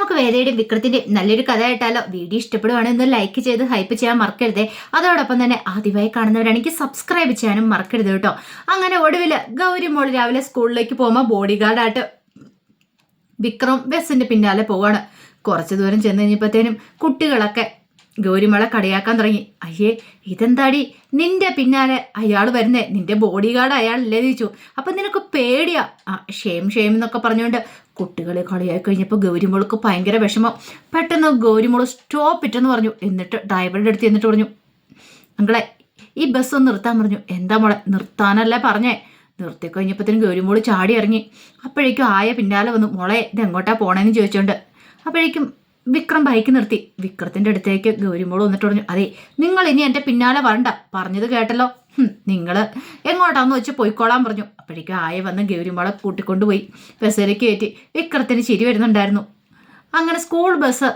നമുക്ക് വേദയുടെയും വിക്രത്തിന്റെയും നല്ലൊരു കഥ ആയിട്ടാലോ? വീഡിയോ ഇഷ്ടപ്പെടുവാണെങ്കിൽ ഒന്ന് ലൈക്ക് ചെയ്ത് ഹൈപ്പ് ചെയ്യാൻ മറക്കരുതേ. അതോടൊപ്പം തന്നെ ആദ്യമായി കാണുന്നവരാണെങ്കിൽ സബ്സ്ക്രൈബ് ചെയ്യാനും മറക്കരുത് കേട്ടോ. അങ്ങനെ ഒടുവിൽ ഗൗരി മോൾ രാവിലെ സ്കൂളിലേക്ക് പോകുമ്പോൾ ബോഡി ഗാർഡായിട്ട് വിക്രം ബസ്സിന്റെ പിന്നാലെ പോവാണ്. കുറച്ചു ദൂരം ചെന്ന് കഴിഞ്ഞപ്പോഴത്തേനും കുട്ടികളൊക്കെ ഗൗരിമോളെ കളിയാക്കാൻ തുടങ്ങി. അയ്യേ, ഇതെന്താടി നിന്റെ പിന്നാലെ അയാൾ വരുന്നേ? നിന്റെ ബോഡി ഗാർഡ് അയാളല്ലേ ചോദിച്ചു. അപ്പൊ നിനക്ക് പേടിയാ? ഷെയിം എന്നൊക്കെ പറഞ്ഞുകൊണ്ട് കുട്ടികളെ കളിയാക്കി കഴിഞ്ഞപ്പോൾ ഗൗരിമോൾക്ക് ഭയങ്കര വിഷമം. പെട്ടെന്ന് ഗൗരിമോൾ സ്റ്റോപ്പ് ഇട്ടെന്ന് പറഞ്ഞു. എന്നിട്ട് ഡ്രൈവറുടെ അടുത്ത് എന്നിട്ട് പറഞ്ഞു, അങ്കളെ ഈ ബസ് ഒന്ന് നിർത്താൻ പറഞ്ഞു. എന്താ മോളെ? നിർത്താനല്ലേ പറഞ്ഞേ. നിർത്തി കഴിഞ്ഞപ്പോഴത്തേനും ഗൗരിമോൾ ചാടി ഇറങ്ങി. അപ്പോഴേക്കും ആയ പിന്നാലെ വന്നു. മോളെ ഇത് എങ്ങോട്ടാ പോണേന്ന് ചോദിച്ചോണ്ട്. അപ്പോഴേക്കും വിക്രം ബൈക്ക് നിർത്തി. വിക്രത്തിന്റെ അടുത്തേക്ക് ഗൗരിമോൾ വന്നിട്ട് പറഞ്ഞു, അതെ നിങ്ങൾ ഇനി എന്റെ പിന്നാലെ വരണ്ട, പറഞ്ഞത് കേട്ടല്ലോ, നിങ്ങൾ എങ്ങോട്ടാന്ന് വെച്ച് പോയിക്കോളാൻ പറഞ്ഞു. അപ്പോഴേക്കും ആയ വന്ന് ഗൗരിമോളെ കൂട്ടിക്കൊണ്ടുപോയി ബസ്സിലേക്ക് കയറ്റി. വിക്രത്തിന് ചിരി വരുന്നുണ്ടായിരുന്നു. അങ്ങനെ സ്കൂൾ ബസ്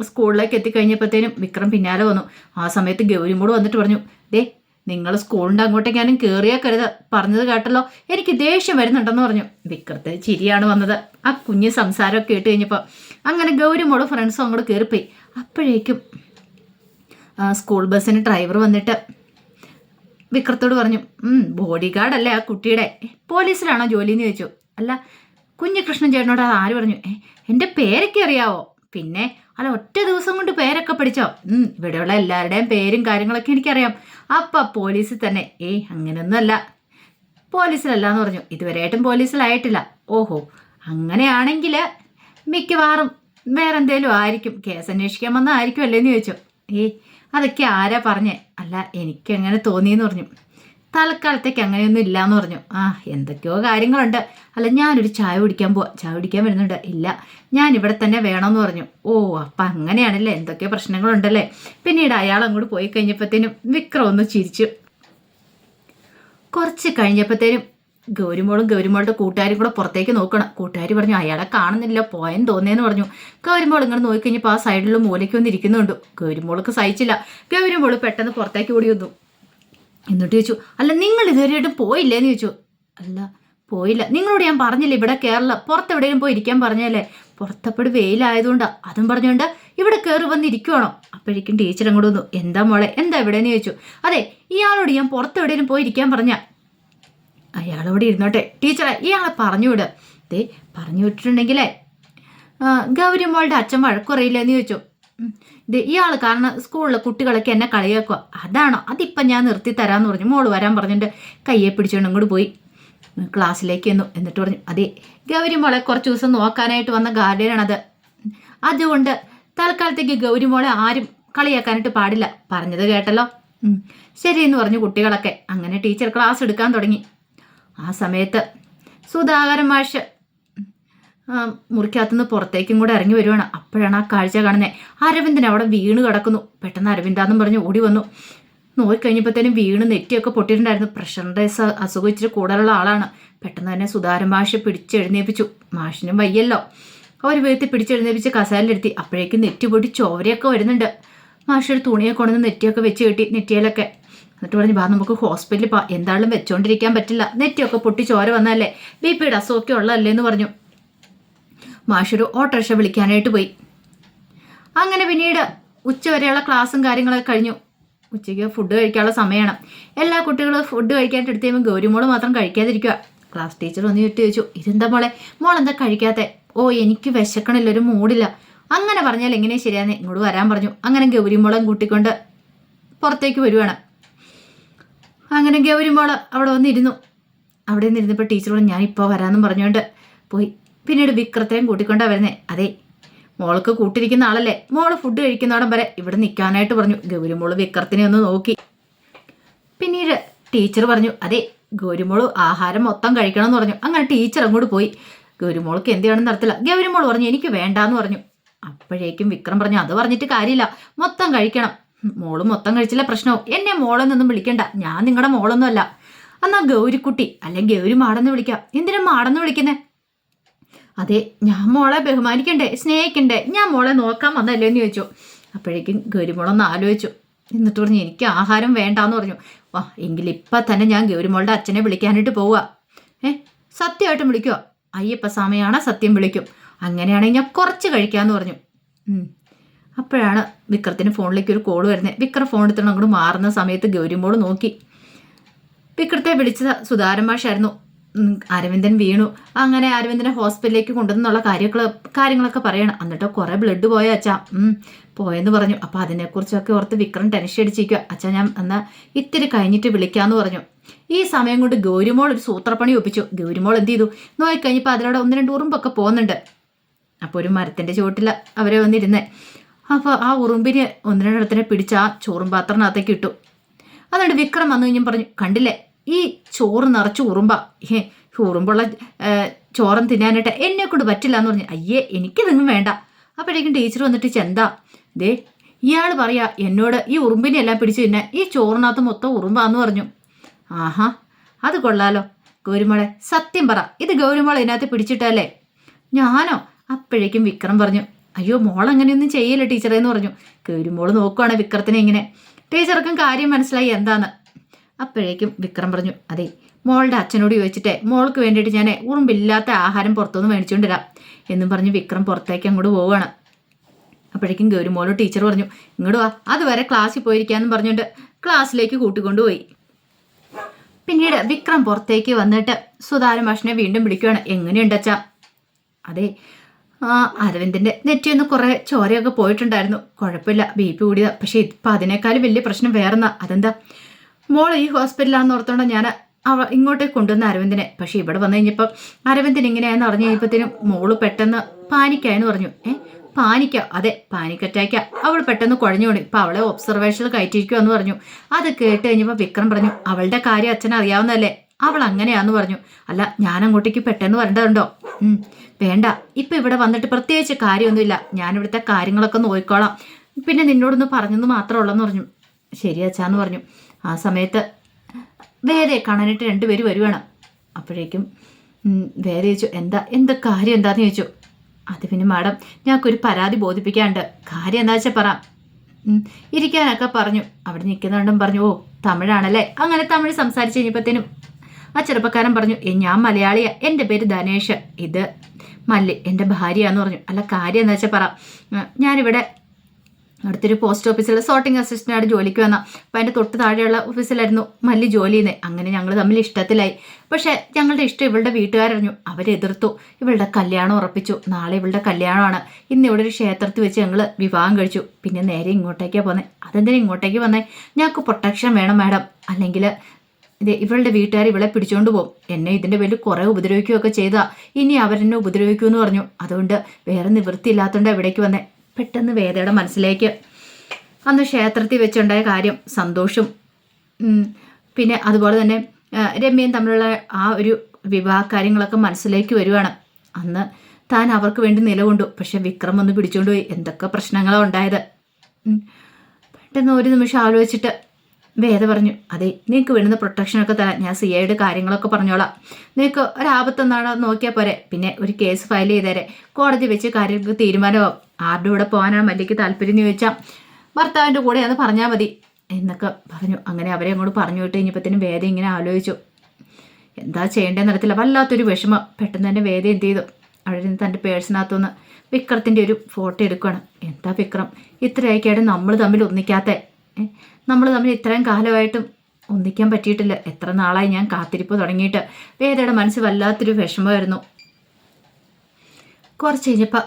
സ്കൂളിലേക്ക് എത്തിക്കഴിഞ്ഞപ്പോഴത്തേനും വിക്രം പിന്നാലെ വന്നു. ആ സമയത്ത് ഗൗരിമോൾ വന്നിട്ട് പറഞ്ഞു, ദേ നിങ്ങൾ സ്കൂളിൻ്റെ അങ്ങോട്ടേക്കാനും കയറിയാക്കരുത്, പറഞ്ഞത് കേട്ടല്ലോ, എനിക്ക് ദേഷ്യം വരുന്നുണ്ടെന്ന് പറഞ്ഞു. വിക്രത്തിന് ചിരിയാണ് വന്നത് ആ കുഞ്ഞ് സംസാരമൊക്കെ കേട്ട് കഴിഞ്ഞപ്പോൾ. അങ്ങനെ ഗൗരിമോളും ഫ്രണ്ട്സും അങ്ങോട്ട് കയറിപ്പോയി. അപ്പോഴേക്കും സ്കൂൾ ബസ്സിന് ഡ്രൈവർ വന്നിട്ട് വിക്രത്തോട് പറഞ്ഞു, ബോഡി ഗാർഡ് അല്ലേ ആ കുട്ടിയുടെ? പോലീസിലാണോ ജോലി എന്ന് ചോദിച്ചു. അല്ല, കുഞ്ഞികൃഷ്ണൻ ചേട്ടനോട് അത് ആര് പറഞ്ഞു? എൻ്റെ പേരൊക്കെ അറിയാവോ? പിന്നെ അല്ല, ഒറ്റ ദിവസം കൊണ്ട് പേരൊക്കെ പഠിച്ചോ? ഇവിടെയുള്ള എല്ലാവരുടെയും പേരും കാര്യങ്ങളൊക്കെ എനിക്കറിയാം. അപ്പം പോലീസിൽ തന്നെ? അങ്ങനെയൊന്നും അല്ല, പോലീസിലല്ല എന്ന് പറഞ്ഞു. ഇതുവരെയായിട്ടും പോലീസിലായിട്ടില്ല. ഓഹോ, അങ്ങനെയാണെങ്കിൽ മിക്കവാറും വേറെ എന്തേലും ആയിരിക്കും, കേസ് അന്വേഷിക്കാൻ വന്നതായിരിക്കും അല്ലേന്ന് ചോദിച്ചു. അതൊക്കെ ആരാ പറഞ്ഞേ? അല്ല, എനിക്കങ്ങനെ തോന്നിയെന്ന് പറഞ്ഞു. തൽക്കാലത്തേക്ക് അങ്ങനെയൊന്നും ഇല്ലയെന്ന് പറഞ്ഞു. എന്തൊക്കെയോ കാര്യങ്ങളുണ്ട്. അല്ല, ഞാനൊരു ചായ കുടിക്കാൻ ചായ കുടിക്കാൻ വരുന്നുണ്ട്. ഇല്ല, ഞാൻ ഇവിടെ തന്നെ വേണമെന്ന് പറഞ്ഞു. അപ്പം അങ്ങനെയാണല്ലേ, എന്തൊക്കെയോ പ്രശ്നങ്ങളുണ്ടല്ലേ. പിന്നീട് അയാൾ അങ്ങോട്ട് പോയി കഴിഞ്ഞപ്പോഴത്തേനും വിക്രം ഒന്ന് ചിരിച്ചു. കുറച്ച് കഴിഞ്ഞപ്പോഴത്തേനും ഗൗരിമോളുടെ കൂട്ടുകാരും കൂടെ പുറത്തേക്ക് നോക്കണം. കൂട്ടുകാർ പറഞ്ഞു, അയാളെ കാണുന്നില്ല, പോയെന്ന് തോന്നിയെന്ന് പറഞ്ഞു. ഗൗരിമോൾ ഇങ്ങനെ നോക്കിക്കഴിഞ്ഞപ്പോൾ ആ സൈഡിലുള്ള മൂലയ്ക്ക് വന്ന് ഇരിക്കുന്നുണ്ട്. ഗൗരിമോൾക്ക് സഹിച്ചില്ല. ഗൗരിമോൾ പെട്ടെന്ന് പുറത്തേക്ക് ഓടി വന്നു. എന്നിട്ട് ചോദിച്ചു, അല്ല നിങ്ങൾ ഇതുവരെയായിട്ടും പോയില്ലേന്ന് ചോദിച്ചു. അല്ല, പോയില്ല. നിങ്ങളോട് ഞാൻ പറഞ്ഞില്ലേ ഇവിടെ കേരള പുറത്തെവിടെയും പോയി ഇരിക്കാൻ പറഞ്ഞല്ലേ? പുറത്തപ്പോഴും വെയിലായതുകൊണ്ട് അതും പറഞ്ഞുകൊണ്ട് ഇവിടെ കയറി വന്നിരിക്കുവാണോ? അപ്പോഴേക്കും ടീച്ചർ അങ്ങോട്ട് വന്നു. എന്താ മോളെ, എന്താ എവിടെയെന്ന് ചോദിച്ചു. അതെ, ഇയാളോട് ഞാൻ പുറത്തെവിടെയും പോയി ഇരിക്കാൻ പറഞ്ഞ. അയാളോട് ഇരുന്നോട്ടെ ടീച്ചറെ, ഇയാളെ പറഞ്ഞു വിട്. പറഞ്ഞു വിട്ടിട്ടുണ്ടെങ്കിലേ ഗൗരിമോളുടെ അച്ഛൻ വഴക്കുറയില്ലെന്ന് ചോദിച്ചു. ഇയാൾ കാരണം സ്കൂളിലെ കുട്ടികളൊക്കെ എന്നെ കളിയാക്കുക, അതാണോ? അതിപ്പം ഞാൻ നിർത്തി തരാമെന്ന് പറഞ്ഞു. മോള് വരാൻ പറഞ്ഞിട്ട് കയ്യെ പിടിച്ചുകൊണ്ട് അങ്ങോട്ട് പോയി ക്ലാസ്സിലേക്ക് ചെന്നു. എന്നിട്ട് പറഞ്ഞു, അതെ ഗൗരിമോളെ കുറച്ച് ദിവസം നോക്കാനായിട്ട് വന്ന ഗാർഡിയനാണത്, അതുകൊണ്ട് തൽക്കാലത്തേക്ക് ഗൗരിമോളെ ആരും കളിയാക്കാനായിട്ട് പാടില്ല, പറഞ്ഞത് കേട്ടല്ലോ. ശരിയെന്ന് പറഞ്ഞു കുട്ടികളൊക്കെ. അങ്ങനെ ടീച്ചർ ക്ലാസ് എടുക്കാൻ തുടങ്ങി. ആ സമയത്ത് സുധാകരൻ മാഷ് മുറിക്കകത്തുനിന്ന് പുറത്തേക്കും കൂടെ ഇറങ്ങി വരുവാണ്. അപ്പോഴാണ് ആ കാഴ്ച കാണുന്നത്. അരവിന്ദൻ അവിടെ വീണ് കിടക്കുന്നു. പെട്ടെന്ന് അരവിന്ദാന്നും പറഞ്ഞ് ഓടി വന്നു. നോക്കിക്കഴിഞ്ഞപ്പോഴത്തേനും വീണ് നെറ്റിയൊക്കെ പൊട്ടിയിട്ടുണ്ടായിരുന്നു. പ്രഷറിൻ്റെ അസുഖം ഇച്ചിരി കൂടുതലുള്ള ആളാണ്. പെട്ടെന്ന് തന്നെ സുധാകരൻ മാഷ് പിടിച്ചെഴുന്നേപ്പിച്ചു. മാഷിനും വയ്യല്ലോ. ഒരു വിധത്തിൽ പിടിച്ചെഴുന്നേപ്പിച്ച് കസേരയിലെടുത്തി. അപ്പോഴേക്കും നെറ്റി പൊട്ടി ചോരയൊക്കെ വരുന്നുണ്ട്. മാഷൊരു തുണിയൊക്കെ കൊണ്ടുവന്ന് നെറ്റിയൊക്കെ വെച്ച് കെട്ടി, നെറ്റിയിലൊക്കെ. എന്നിട്ട് പറഞ്ഞു, നമുക്ക് ഹോസ്പിറ്റലിൽ എന്തായാലും വെച്ചോണ്ടിരിക്കാൻ പറ്റില്ല, നെറ്റിയൊക്കെ പൊട്ടി ചോര വന്നല്ലേ, BP അസുഖമൊക്കെ ഉള്ളതല്ലേ എന്ന് പറഞ്ഞു. മാഷൊരു ഓട്ടോറിക്ഷ വിളിക്കാനായിട്ട് പോയി. അങ്ങനെ പിന്നീട് ഉച്ചവരെയുള്ള ക്ലാസ്സും കാര്യങ്ങളൊക്കെ കഴിഞ്ഞു. ഉച്ചയ്ക്ക് ഫുഡ് കഴിക്കാനുള്ള സമയമാണ്. എല്ലാ കുട്ടികളും ഫുഡ് കഴിക്കാനായിട്ട് എടുത്ത് കഴിയുമ്പോൾ ഗൗരിമോള് മാത്രം കഴിക്കാതിരിക്കുക. ക്ലാസ് ടീച്ചർ വന്ന് ഇട്ട് ചോദിച്ചു, ഇതെന്താ മോളെന്താ കഴിക്കാത്തെ? എനിക്ക് വിശക്കണില്ല, ഒരു മൂടില്ല. അങ്ങനെ പറഞ്ഞാൽ എങ്ങനെയാണ് ശരിയാന്ന്, ഇങ്ങോട്ട് വരാൻ പറഞ്ഞു. അങ്ങനെ ഗൗരിമോളം കൂട്ടിക്കൊണ്ട് പുറത്തേക്ക് വരുവാണ്. അങ്ങനെ ഗൗരിമോള് അവിടെ വന്നിരുന്നു. അവിടെ നിന്നിരുന്നപ്പോൾ ടീച്ചർ പറഞ്ഞു, ഞാനിപ്പോൾ വരാമെന്നും പറഞ്ഞുകൊണ്ട് പോയി. പിന്നീട് വിക്രത്തെയും കൂട്ടിക്കൊണ്ടാണ് വരുന്നേ. അതെ, മോൾക്ക് കൂട്ടിരിക്കുന്ന ആളല്ലേ, മോള് ഫുഡ് കഴിക്കുന്നവിടം വരെ ഇവിടെ നിൽക്കാനായിട്ട് പറഞ്ഞു. ഗൗരിമോള് വിക്രത്തിനെ ഒന്ന് നോക്കി. പിന്നീട് ടീച്ചർ പറഞ്ഞു, അതെ ഗൗരിമോള് ആഹാരം മൊത്തം കഴിക്കണം എന്ന് പറഞ്ഞു. അങ്ങനെ ടീച്ചർ അങ്ങോട്ട് പോയി. ഗൗരിമോൾക്ക് എന്ത് ചെയ്യണമെന്ന് അറിയത്തില്ല. ഗൗരിമോൾ പറഞ്ഞു, എനിക്ക് വേണ്ടാന്ന് പറഞ്ഞു. അപ്പോഴേക്കും വിക്രം പറഞ്ഞു, അത് പറഞ്ഞിട്ട് കാര്യമില്ല, മൊത്തം കഴിക്കണം. മോള് മൊത്തം കഴിച്ചില്ല പ്രശ്നവും. എന്നെ മോളെന്നൊന്നും വിളിക്കണ്ട, ഞാൻ നിങ്ങളുടെ മോളൊന്നും അല്ല. എന്നാ ഗൗരിക്കുട്ടി അല്ലെങ്കിൽ ഗൗരി മാടെന്ന് വിളിക്കാം. എന്തിനാ മാടെന്ന് വിളിക്കുന്നേ? അതെ, ഞാൻ മോളെ ബഹുമാനിക്കണ്ടേ, സ്നേഹിക്കണ്ടേ, ഞാൻ മോളെ നോക്കാൻ വന്നല്ലേ എന്ന് ചോദിച്ചു. അപ്പോഴേക്കും ഗൗരിമോളൊന്ന് ആലോചിച്ചു. എന്നിട്ട് പറഞ്ഞു, എനിക്ക് ആഹാരം വേണ്ടാന്ന് പറഞ്ഞു. എങ്കിലിപ്പം തന്നെ ഞാൻ ഗൗരിമോളുടെ അച്ഛനെ വിളിക്കാനായിട്ട് പോവുക. സത്യമായിട്ടും വിളിക്കുക. അയ്യപ്പ സ്വാമിയാണ് സത്യം വിളിക്കും. അങ്ങനെയാണെങ്കിൽ ഞാൻ കുറച്ച് കഴിക്കാമെന്ന് പറഞ്ഞു. അപ്പോഴാണ് വിക്രത്തിന് ഫോണിലേക്ക് ഒരു കോൾ വരുന്നത്. വിക്രം ഫോൺ എടുത്തിട്ട് അങ്ങോട്ട് മാറുന്ന സമയത്ത് ഗൗരിമോൾ നോക്കി. വിക്രത്തെ വിളിച്ചത് സുധാരൻ മാഷായിരുന്നു. അരവിന്ദൻ വീണു, അങ്ങനെ അരവിന്ദനെ ഹോസ്പിറ്റലിലേക്ക് കൊണ്ടുവന്നുള്ള കാര്യങ്ങളൊക്കെ പറയണം. എന്നിട്ട് കുറേ ബ്ലഡ് പോയ അച്ഛാ, പോയെന്ന് പറഞ്ഞു. അപ്പോൾ അതിനെക്കുറിച്ചൊക്കെ ഓർത്ത് വിക്രം ടെൻഷൻ അടിച്ചിരിക്കുക. അച്ഛാ ഞാൻ എന്നാൽ ഇത്തിരി കഴിഞ്ഞിട്ട് വിളിക്കാമെന്ന് പറഞ്ഞു. ഈ സമയം കൊണ്ട് ഗൗരിമോൾ ഒരു സൂത്രപ്പണി ഒപ്പിച്ചു. ഗൗരിമോൾ എന്ത് ചെയ്തു നോക്കിക്കഴിഞ്ഞപ്പോൾ അതിലൂടെ 1-2 ഉറുമ്പൊക്കെ പോകുന്നുണ്ട്. അപ്പോൾ ഒരു മരത്തിൻ്റെ ചുവട്ടിൽ അവരെ വന്നിരുന്നേ. അപ്പോൾ ആ ഉറുമ്പിന് 1-2 ഇടത്തിനെ പിടിച്ച് ആ ചോറും പാത്രത്തിനകത്തേക്ക് ഇട്ടു. അതുകൊണ്ട് വിക്രം വന്നു കഴിഞ്ഞും പറഞ്ഞു, കണ്ടില്ലേ ഈ ചോറ് നിറച്ച് ഉറുമ്പാ, ഉറുമ്പുള്ള ചോറും തിന്നാനായിട്ട് എന്നെ കൊണ്ട് പറ്റില്ല എന്ന് പറഞ്ഞു. അയ്യേ എനിക്കിതൊന്നും വേണ്ട. അപ്പോഴേക്കും ടീച്ചർ വന്നിട്ട് ചെന്താ ദേ ഇയാൾ പറയാ എന്നോട് ഈ ഉറുമ്പിനെ എല്ലാം പിടിച്ചു തിന്നാൻ, ഈ ചോറിനകത്ത് മൊത്തം ഉറുമ്പാന്ന് പറഞ്ഞു. ആഹാ അത് കൊള്ളാലോ ഗൗരിമോളെ, സത്യം പറ ഇത് ഗൗരിമോൾ ഇതിനകത്ത് പിടിച്ചിട്ടല്ലേ? ഞാനോ? അപ്പോഴേക്കും വിക്രം പറഞ്ഞു, അയ്യോ മോൾ അങ്ങനെയൊന്നും ചെയ്യില്ല ടീച്ചറേ എന്ന് പറഞ്ഞു. ഗൗരിമോൾ നോക്കുവാണ് വിക്രത്തിനെ ഇങ്ങനെ. ടീച്ചർക്കും കാര്യം മനസ്സിലായി എന്താന്ന്. അപ്പോഴേക്കും വിക്രം പറഞ്ഞു, അതെ മോളുടെ അച്ഛനോട് ചോദിച്ചിട്ടേ മോൾക്ക് വേണ്ടിയിട്ട് ഞാൻ ഉറുമ്പില്ലാത്ത ആഹാരം പുറത്തുനിന്ന് മേടിച്ചുകൊണ്ട് വരാം എന്നും പറഞ്ഞ് വിക്രം പുറത്തേക്ക് അങ്ങോട്ട് പോവുകയാണ്. അപ്പോഴേക്കും ഗൗരിമോളോട് ടീച്ചർ പറഞ്ഞു, ഇങ്ങോട്ട് വാ, അതുവരെ ക്ലാസ്സിൽ പോയിരിക്കാമെന്ന് പറഞ്ഞുകൊണ്ട് ക്ലാസ്സിലേക്ക് കൂട്ടിക്കൊണ്ടുപോയി. പിന്നീട് വിക്രം പുറത്തേക്ക് വന്നിട്ട് സുധാരൻ മാഷിനെ വീണ്ടും വിളിക്കുകയാണ്. എങ്ങനെയുണ്ട് അച്ഛാ? അതെ അരവിന്ദൻ്റെ നെറ്റിയൊന്ന് കുറേ ചോരയൊക്കെ പോയിട്ടുണ്ടായിരുന്നു, കുഴപ്പമില്ല, BP കൂടിയതാ. പക്ഷേ ഇപ്പം അതിനേക്കാളും വലിയ പ്രശ്നം വേറെന്നാ. അതെന്താ? മോൾ ഈ ഹോസ്പിറ്റലാണെന്ന് ഓർത്തോണ്ട് ഞാൻ ഇങ്ങോട്ടേക്ക് കൊണ്ടുവന്ന അരവിന്ദനെ. പക്ഷേ ഇവിടെ വന്നു കഴിഞ്ഞപ്പോൾ അരവിന്ദൻ ഇങ്ങനെയാണെന്ന് അറിഞ്ഞു കഴിഞ്ഞപ്പോഴത്തേനും മോള് പെട്ടെന്ന് പാനിക്കായെന്ന് പറഞ്ഞു. പാനിക്കോ? അതെ പാനിക് അറ്റാക്കാ. അവൾ പെട്ടെന്ന് കുഴഞ്ഞുകൊണ്ട് ഇപ്പം അവളെ ഒബ്സർവേഷനിൽ കയറ്റിയിരിക്കുമോ എന്ന് പറഞ്ഞു. അത് കേട്ട് കഴിഞ്ഞപ്പോൾ വിക്രം പറഞ്ഞു, അവളുടെ കാര്യം അച്ഛനെ അറിയാവുന്നതല്ലേ, അവൾ അങ്ങനെയാന്ന് പറഞ്ഞു. അല്ല ഞാൻ അങ്ങോട്ടേക്ക് പെട്ടെന്ന് വരേണ്ടതുണ്ടോ? വേണ്ട, ഇപ്പം ഇവിടെ വന്നിട്ട് പ്രത്യേകിച്ച് കാര്യമൊന്നുമില്ല, ഞാനിവിടുത്തെ കാര്യങ്ങളൊക്കെ നോക്കിക്കോളാം, പിന്നെ നിന്നോടൊന്ന് പറഞ്ഞെന്ന് മാത്രമേ ഉള്ളെന്ന് പറഞ്ഞു. ശരി അച്ഛാന്ന് പറഞ്ഞു. ആ സമയത്ത് വേദയെ കാണാനായിട്ട് 2 പേര് വരുവാണ്. അപ്പോഴേക്കും വേദ ചോദിച്ചു, എന്താ കാര്യം എന്താന്ന് ചോദിച്ചു. അത് പിന്നെ മാഡം ഞങ്ങൾക്കൊരു പരാതി ബോധിപ്പിക്കാനുണ്ട്, കാര്യം എന്താ വെച്ചാൽ പറ. ഇരിക്കാനൊക്കെ പറഞ്ഞു. അവിടെ നിൽക്കുന്നുണ്ടും പറഞ്ഞു, ഓ തമിഴാണല്ലേ. അങ്ങനെ തമിഴ് സംസാരിച്ച് കഴിഞ്ഞപ്പോഴത്തേനും ആ ചെറുപ്പക്കാരൻ പറഞ്ഞു, ഞാൻ മലയാളിയാ, എൻ്റെ പേര് ധനേഷ്, ഇത് മല്ലി എൻ്റെ ഭാര്യയാന്ന് പറഞ്ഞു. അല്ല കാര്യം എന്താ വെച്ചാൽ പറ. ഞാനിവിടെ അടുത്തൊരു പോസ്റ്റ് ഓഫീസിൽ സോർട്ടിംഗ് അസിസ്റ്റൻ്റായിട്ട് ജോലിക്ക് വന്ന. അപ്പോൾ അതിൻ്റെ തൊട്ട് താഴെയുള്ള ഓഫീസിലായിരുന്നു മല്ലി ജോലി ചെയ്യുന്നത്. അങ്ങനെ ഞങ്ങൾ തമ്മിൽ ഇഷ്ടത്തിലായി. പക്ഷേ ഞങ്ങളുടെ ഇഷ്ടം ഇവളുടെ വീട്ടുകാരറിഞ്ഞു, അവരെതിർത്തു. ഇവളുടെ കല്യാണം ഉറപ്പിച്ചു. നാളെ ഇവളുടെ കല്യാണമാണ്. ഇന്ന് ഇവിടെ ഒരു ക്ഷേത്രത്തിൽ വെച്ച് ഞങ്ങൾ വിവാഹം കഴിച്ചു. പിന്നെ നേരെ ഇങ്ങോട്ടേക്കാണ് പോകുന്നത്. അതെന്തിനാ ഇങ്ങോട്ടേക്ക് വന്നേ? ഞങ്ങൾക്ക് പ്രൊട്ടക്ഷൻ വേണം മാഡം, അല്ലെങ്കിൽ ഇവളുടെ വീട്ടുകാർ ഇവളെ പിടിച്ചുകൊണ്ട് പോകും. എന്നെ ഇതിൻ്റെ പേരിൽ കുറേ ഉപദ്രവിക്കുകയൊക്കെ ചെയ്താ, ഇനി അവരെന്നെ ഉപദ്രവിക്കുമെന്ന് പറഞ്ഞു. അതുകൊണ്ട് വേറെ നിവൃത്തിയില്ലാത്തതുകൊണ്ട് എവിടേക്ക് വന്നേ. പെട്ടെന്ന് വേദയുടെ മനസ്സിലേക്ക് അന്ന് ക്ഷേത്രത്തിൽ വെച്ചുണ്ടായ കാര്യം, സന്തോഷം, പിന്നെ അതുപോലെ തന്നെ രമ്യയും തമ്മിലുള്ള ആ ഒരു വിവാഹ കാര്യങ്ങളൊക്കെ മനസ്സിലേക്ക് വരുവാണ്. അന്ന് താൻ അവർക്ക് വേണ്ടി നിലകൊണ്ടു, പക്ഷെ വിക്രം ഒന്ന് പിടിച്ചുകൊണ്ട് പോയി. എന്തൊക്കെ പ്രശ്നങ്ങളാണ് ഉണ്ടായത്. പെട്ടെന്ന് ഒരു നിമിഷം ആലോചിച്ചിട്ട് വേദ പറഞ്ഞു, അതെ നിങ്ങൾക്ക് വേണ്ടുന്ന പ്രൊട്ടക്ഷനൊക്കെ തരാം, ഞാൻ CIയുടെ കാര്യങ്ങളൊക്കെ പറഞ്ഞോളാം, നിങ്ങൾക്ക് ഒരാപത്തെന്നാണോ നോക്കിയാൽ പോരെ, പിന്നെ ഒരു കേസ് ഫയൽ ചെയ്തേരെ, കോടതി വെച്ച് കാര്യങ്ങൾക്ക് തീരുമാനമാവും. ആരുടെ കൂടെ പോകാനാണ് മല്ലിക്ക് താല്പര്യം എന്ന് ചോദിച്ചാൽ ഭർത്താവിൻ്റെ കൂടെയാണെന്ന് പറഞ്ഞാൽ മതി എന്നൊക്കെ പറഞ്ഞു. അങ്ങനെ അവരെ അങ്ങോട്ട് പറഞ്ഞു വിട്ട് കഴിഞ്ഞപ്പോഴത്തേനും വേദ ഇങ്ങനെ ആലോചിച്ചു, എന്താ ചെയ്യേണ്ടതെന്ന് അറിയത്തില്ല. വല്ലാത്തൊരു വിഷമം. പെട്ടെന്ന് തന്നെ വേദ എന്ത് ചെയ്തു, അവിടെ നിന്ന് തൻ്റെ പേഴ്സിനകത്തുനിന്ന് വിക്രത്തിൻ്റെ ഒരു ഫോട്ടോ എടുക്കുകയാണ്. എന്താ വിക്രം ഇത്രയൊക്കെയായിട്ട് നമ്മൾ തമ്മിൽ ഒന്നിക്കാത്ത, നമ്മൾ തമ്മിൽ ഇത്രയും കാലമായിട്ടും ഒന്നിക്കാൻ പറ്റിയിട്ടില്ല, എത്ര നാളായി ഞാൻ കാത്തിരിപ്പ് തുടങ്ങിയിട്ട്. വേദയുടെ മനസ്സ് വല്ലാത്തൊരു വിഷമമായിരുന്നു. കുറച്ച് കഴിഞ്ഞപ്പോൾ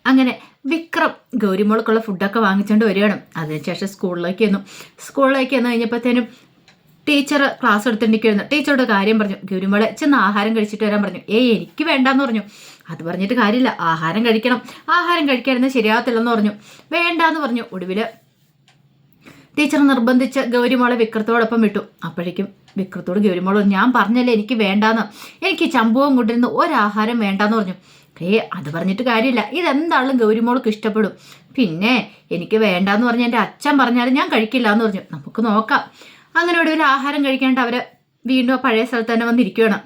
അങ്ങനെ വിക്രം ഗൗരിമോൾക്കുള്ള ഫുഡൊക്കെ വാങ്ങിച്ചുകൊണ്ട് വരികയാണ്. അതിനുശേഷം സ്കൂളിലേക്ക് വന്നു കഴിഞ്ഞപ്പോഴത്തേനും ടീച്ചർ ക്ലാസ് എടുത്തിട്ടിരിക്കുന്നു. ടീച്ചറുടെ കാര്യം പറഞ്ഞു, ഗൗരിമോളെ ചെന്ന് ആഹാരം കഴിച്ചിട്ട് വരാൻ പറഞ്ഞു. എനിക്ക് വേണ്ടാന്ന് പറഞ്ഞു. അത് പറഞ്ഞിട്ട് കാര്യമില്ല, ആഹാരം കഴിക്കണം, ആഹാരം കഴിക്കാതിരുന്ന് ശരിയാകത്തില്ലെന്ന് പറഞ്ഞു. വേണ്ടാന്ന് പറഞ്ഞു. ഒടുവിൽ ടീച്ചർ നിർബന്ധിച്ച് ഗൗരിമോളെ വിക്രത്തോടൊപ്പം വിട്ടു. അപ്പോഴേക്കും വിക്രത്തോട് ഗൗരിമോള്, ഞാൻ പറഞ്ഞല്ലേ എനിക്ക് വേണ്ടാന്ന്, എനിക്ക് ചമ്പുവും കൊണ്ടിരുന്ന് ഒരാഹാരം വേണ്ടാന്ന് പറഞ്ഞു. അത് പറഞ്ഞിട്ട് കാര്യമില്ല, ഇതെന്താണെങ്കിലും ഗൗരിമോൾക്ക് ഇഷ്ടപ്പെടും. പിന്നെ എനിക്ക് വേണ്ടാന്ന് പറഞ്ഞ് എൻ്റെ അച്ഛൻ പറഞ്ഞാലും ഞാൻ കഴിക്കില്ല എന്ന് പറഞ്ഞു. നമുക്ക് നോക്കാം. അങ്ങനെ ഒടുവിൽ ആഹാരം കഴിക്കാണ്ട് അവർ വീണ്ടും ആ പഴയ സ്ഥലത്ത് തന്നെ വന്നിരിക്കുകയാണ്.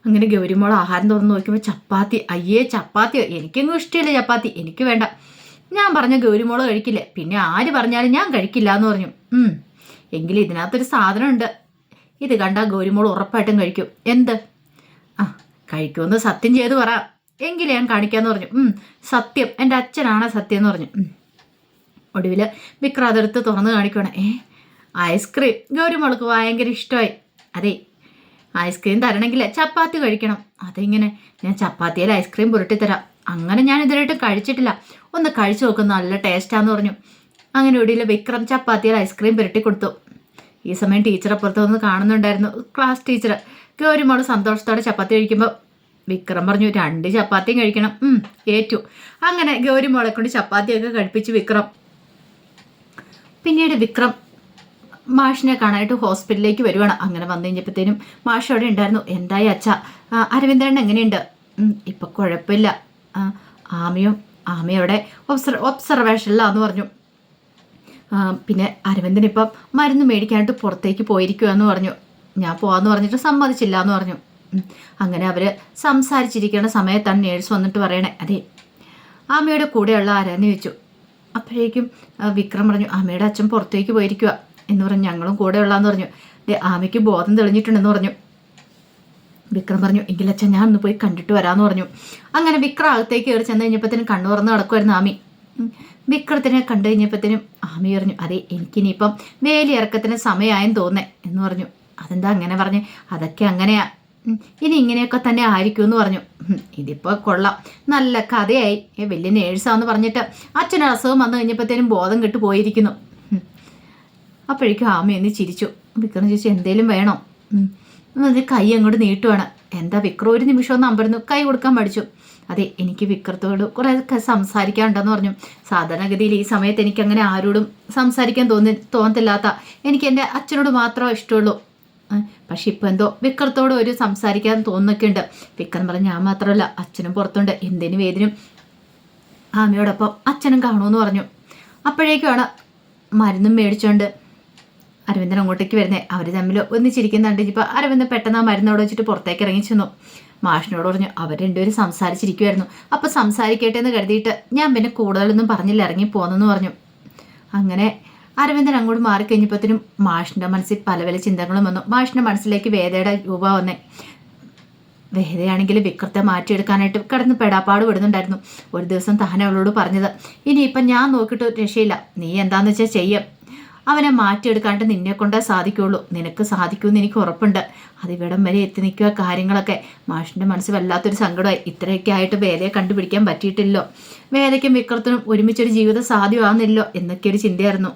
അങ്ങനെ ഗൗരിമോൾ ആഹാരം തുറന്ന് നോക്കുമ്പോൾ ചപ്പാത്തി. അയ്യേ ചപ്പാത്തിയോ? എനിക്കെങ്ങും ഇഷ്ടമില്ല ചപ്പാത്തി, എനിക്ക് വേണ്ട. ഞാൻ പറഞ്ഞ ഗൗരിമോള് കഴിക്കില്ലേ, പിന്നെ ആര് പറഞ്ഞാലും ഞാൻ കഴിക്കില്ല എന്ന് പറഞ്ഞു. എങ്കിലും ഇതിനകത്തൊരു സാധനമുണ്ട്, ഇത് കണ്ടാൽ ഗൗരിമോൾ ഉറപ്പായിട്ടും കഴിക്കും. എന്ത്? കഴിക്കുമെന്ന് സത്യം ചെയ്ത് പറ. എങ്കിലും ഞാൻ കാണിക്കാമെന്ന് പറഞ്ഞു. സത്യം, എൻ്റെ അച്ഛനാണ് സത്യം എന്ന് പറഞ്ഞു. ഒടുവിൽ വിക്രം അതെടുത്ത് തുറന്ന് കാണിക്കണം. ഐസ്ക്രീം ഗൗരിമോൾക്ക് ഭയങ്കര ഇഷ്ടമായി. അതെ, ഐസ്ക്രീം തരണമെങ്കിൽ ചപ്പാത്തി കഴിക്കണം. അതിങ്ങനെ ഞാൻ ചപ്പാത്തിയിൽ ഐസ്ക്രീം പുരട്ടിത്തരാം. അങ്ങനെ ഞാൻ ഇതുവരെയായിട്ട് കഴിച്ചിട്ടില്ല, ഒന്ന് കഴിച്ചു നോക്കും, നല്ല ടേസ്റ്റാന്ന് പറഞ്ഞു. അങ്ങനെ ഒടുവിൽ വിക്രം ചപ്പാത്തിയിൽ ഐസ്ക്രീം പുരട്ടി കൊടുത്തു. ഈ സമയം ടീച്ചർ അപ്പുറത്ത് വന്ന് കാണുന്നുണ്ടായിരുന്നു, ക്ലാസ് ടീച്ചർ. ഗൗരിമോൾ സന്തോഷത്തോടെ ചപ്പാത്തി കഴിക്കുമ്പോൾ വിക്രം പറഞ്ഞു 2 ചപ്പാത്തിയും കഴിക്കണം. ഏറ്റു. അങ്ങനെ ഗൗരിമോളെ കൊണ്ട് ചപ്പാത്തിയൊക്കെ കഴിപ്പിച്ച് വിക്രം. പിന്നീട് വിക്രം മാഷിനെ കാണാനായിട്ട് ഹോസ്പിറ്റലിലേക്ക് വരുവാണ്. അങ്ങനെ വന്നു കഴിഞ്ഞപ്പോഴത്തേനും മാഷ് അവിടെ ഉണ്ടായിരുന്നു. എന്തായി അച്ഛ, അരവിന്ദൻ എങ്ങനെയുണ്ട്? ഇപ്പം കുഴപ്പമില്ല, ആമയോടെ ഒബ്സർവേഷനിലാന്ന് പറഞ്ഞു. പിന്നെ അരവിന്ദൻ ഇപ്പം മരുന്ന് മേടിക്കാനായിട്ട് പുറത്തേക്ക് പോയിരിക്കുമെന്ന് പറഞ്ഞു. ഞാൻ പോവാന്ന് പറഞ്ഞിട്ട് സമ്മതിച്ചില്ല എന്ന് പറഞ്ഞു. അങ്ങനെ അവർ സംസാരിച്ചിരിക്കുന്ന സമയത്താണ് നേഴ്സ് വന്നിട്ട് പറയണേ, അതെ ആമയുടെ കൂടെയുള്ള ആരാന്ന് ചോദിച്ചു. അപ്പോഴേക്കും വിക്രം പറഞ്ഞു, ആമയുടെ അച്ഛൻ പുറത്തേക്ക് പോയിരിക്കുക എന്ന് പറഞ്ഞു. ഞങ്ങളും കൂടെ ഉള്ളതെന്ന് പറഞ്ഞു. ആമയ്ക്ക് ബോധം തെളിഞ്ഞിട്ടുണ്ടെന്ന് പറഞ്ഞു. വിക്രം പറഞ്ഞു, എങ്കിലച്ഛൻ ഞാൻ ഒന്ന് പോയി കണ്ടിട്ട് വരാമെന്ന് പറഞ്ഞു. അങ്ങനെ വിക്രം അകത്തേക്ക് കയറി ചെന്ന് കഴിഞ്ഞപ്പോഴത്തേനും കണ്ണു തുറന്ന് നടക്കുമായിരുന്നു ആമി. വിക്രത്തിനെ കണ്ടു കഴിഞ്ഞപ്പോഴത്തേനും ആമി പറഞ്ഞു, അതെ എനിക്കിനിയിപ്പം വേലിയിറക്കത്തിന് സമയമായെന്ന് തോന്നേ എന്ന് പറഞ്ഞു. അതെന്താ അങ്ങനെ പറഞ്ഞു? അതൊക്കെ അങ്ങനെയാ, ഇനി ഇങ്ങനെയൊക്കെ തന്നെ ആയിരിക്കും എന്ന് പറഞ്ഞു. ഇതിപ്പോൾ കൊള്ളാം, നല്ല കഥയായി. വലിയ നേഴ്സാന്ന് പറഞ്ഞിട്ട് അച്ഛന് അസുഖം വന്നു കഴിഞ്ഞപ്പോഴത്തേനും ബോധം കെട്ട് പോയിരിക്കുന്നു. അപ്പോഴേക്കും ആമി ഒന്ന് ചിരിച്ചു. വിക്രം ചോദിച്ചു, എന്തേലും വേണോ? കൈ അങ്ങോട്ട് നീട്ടുവാണ്. എന്താ വിക്രം ഒരു നിമിഷം ഒന്ന് അമ്പരന്നു കൈ കൊടുക്കാൻ പഠിച്ചു. അതെ, എനിക്ക് വിക്രത്തോട് കുറേ സംസാരിക്കാനുണ്ടെന്ന് പറഞ്ഞു. സാധാരണഗതിയിൽ ഈ സമയത്ത് എനിക്കങ്ങനെ ആരോടും സംസാരിക്കാൻ തോന്നത്തില്ലാത്ത, എനിക്ക് എൻ്റെ അച്ഛനോട് മാത്രമേ ഇഷ്ടമുള്ളൂ. പക്ഷെ ഇപ്പം എന്തോ വിക്രത്തോട് ഒരു സംസാരിക്കാൻ തോന്നുന്നൊക്കെ ഉണ്ട്. വിക്രം പറഞ്ഞു, ഞാൻ മാത്രമല്ല അച്ഛനും പുറത്തുണ്ട്, എന്തിനും ഏതിനും ആമയോടൊപ്പം അച്ഛനും കാണുമെന്ന് പറഞ്ഞു. അപ്പോഴേക്കുമാണ് മരുന്നും മേടിച്ചോണ്ട് അരവിന്ദൻ അങ്ങോട്ടേക്ക് വരുന്നത്. അവർ തമ്മിൽ ഒന്നിച്ചിരിക്കുന്നുണ്ട്. ഇപ്പം അരവിന്ദൻ പെട്ടെന്ന് ആ മരുന്നോട് വെച്ചിട്ട് പുറത്തേക്ക് ഇറങ്ങി ചെന്നു. മാഷിനോട് പറഞ്ഞു, അവർ രണ്ടുപേരും സംസാരിച്ചിരിക്കുമായിരുന്നു. അപ്പം സംസാരിക്കട്ടെ എന്ന് കരുതിയിട്ട് ഞാൻ പിന്നെ കൂടുതലൊന്നും പറഞ്ഞില്ല, ഇറങ്ങി പോന്നെന്ന് പറഞ്ഞു. അങ്ങനെ അരവിന്ദൻ അങ്ങോട്ട് മാറിക്കഴിഞ്ഞപ്പോഴത്തേനും മാഷിൻ്റെ മനസ്സിൽ പല പല ചിന്തകളും വന്നു. മാഷിൻ്റെ മനസ്സിലേക്ക് വേദയുടെ രൂപ വന്നേ. വേദയാണെങ്കിൽ വിക്രത്തെ മാറ്റിയെടുക്കാനായിട്ട് കിടന്ന് പെടാപ്പാട് വിടുന്നുണ്ടായിരുന്നു. ഒരു ദിവസം താനെ അവളോട് പറഞ്ഞത്, ഇനിയിപ്പം ഞാൻ നോക്കിയിട്ട് രക്ഷയില്ല, നീ എന്താന്ന് വെച്ചാൽ ചെയ്യാം, അവനെ മാറ്റിയെടുക്കാണ്ട് നിന്നെ കൊണ്ടേ സാധിക്കുള്ളൂ, നിനക്ക് സാധിക്കുമെന്ന് എനിക്ക് ഉറപ്പുണ്ട്. അതിവിടം വരെ എത്തി നിൽക്കുക കാര്യങ്ങളൊക്കെ. മാഷിൻ്റെ മനസ്സ് വല്ലാത്തൊരു സങ്കടമായി. ഇത്രയൊക്കെ ആയിട്ട് വേദയെ കണ്ടുപിടിക്കാൻ പറ്റിയിട്ടില്ലോ, വേദയ്ക്കും വിക്രത്തിനും ഒരുമിച്ചൊരു ജീവിതം സാധ്യമാകുന്നില്ലോ എന്നൊക്കെ ഒരു ചിന്തയായിരുന്നു.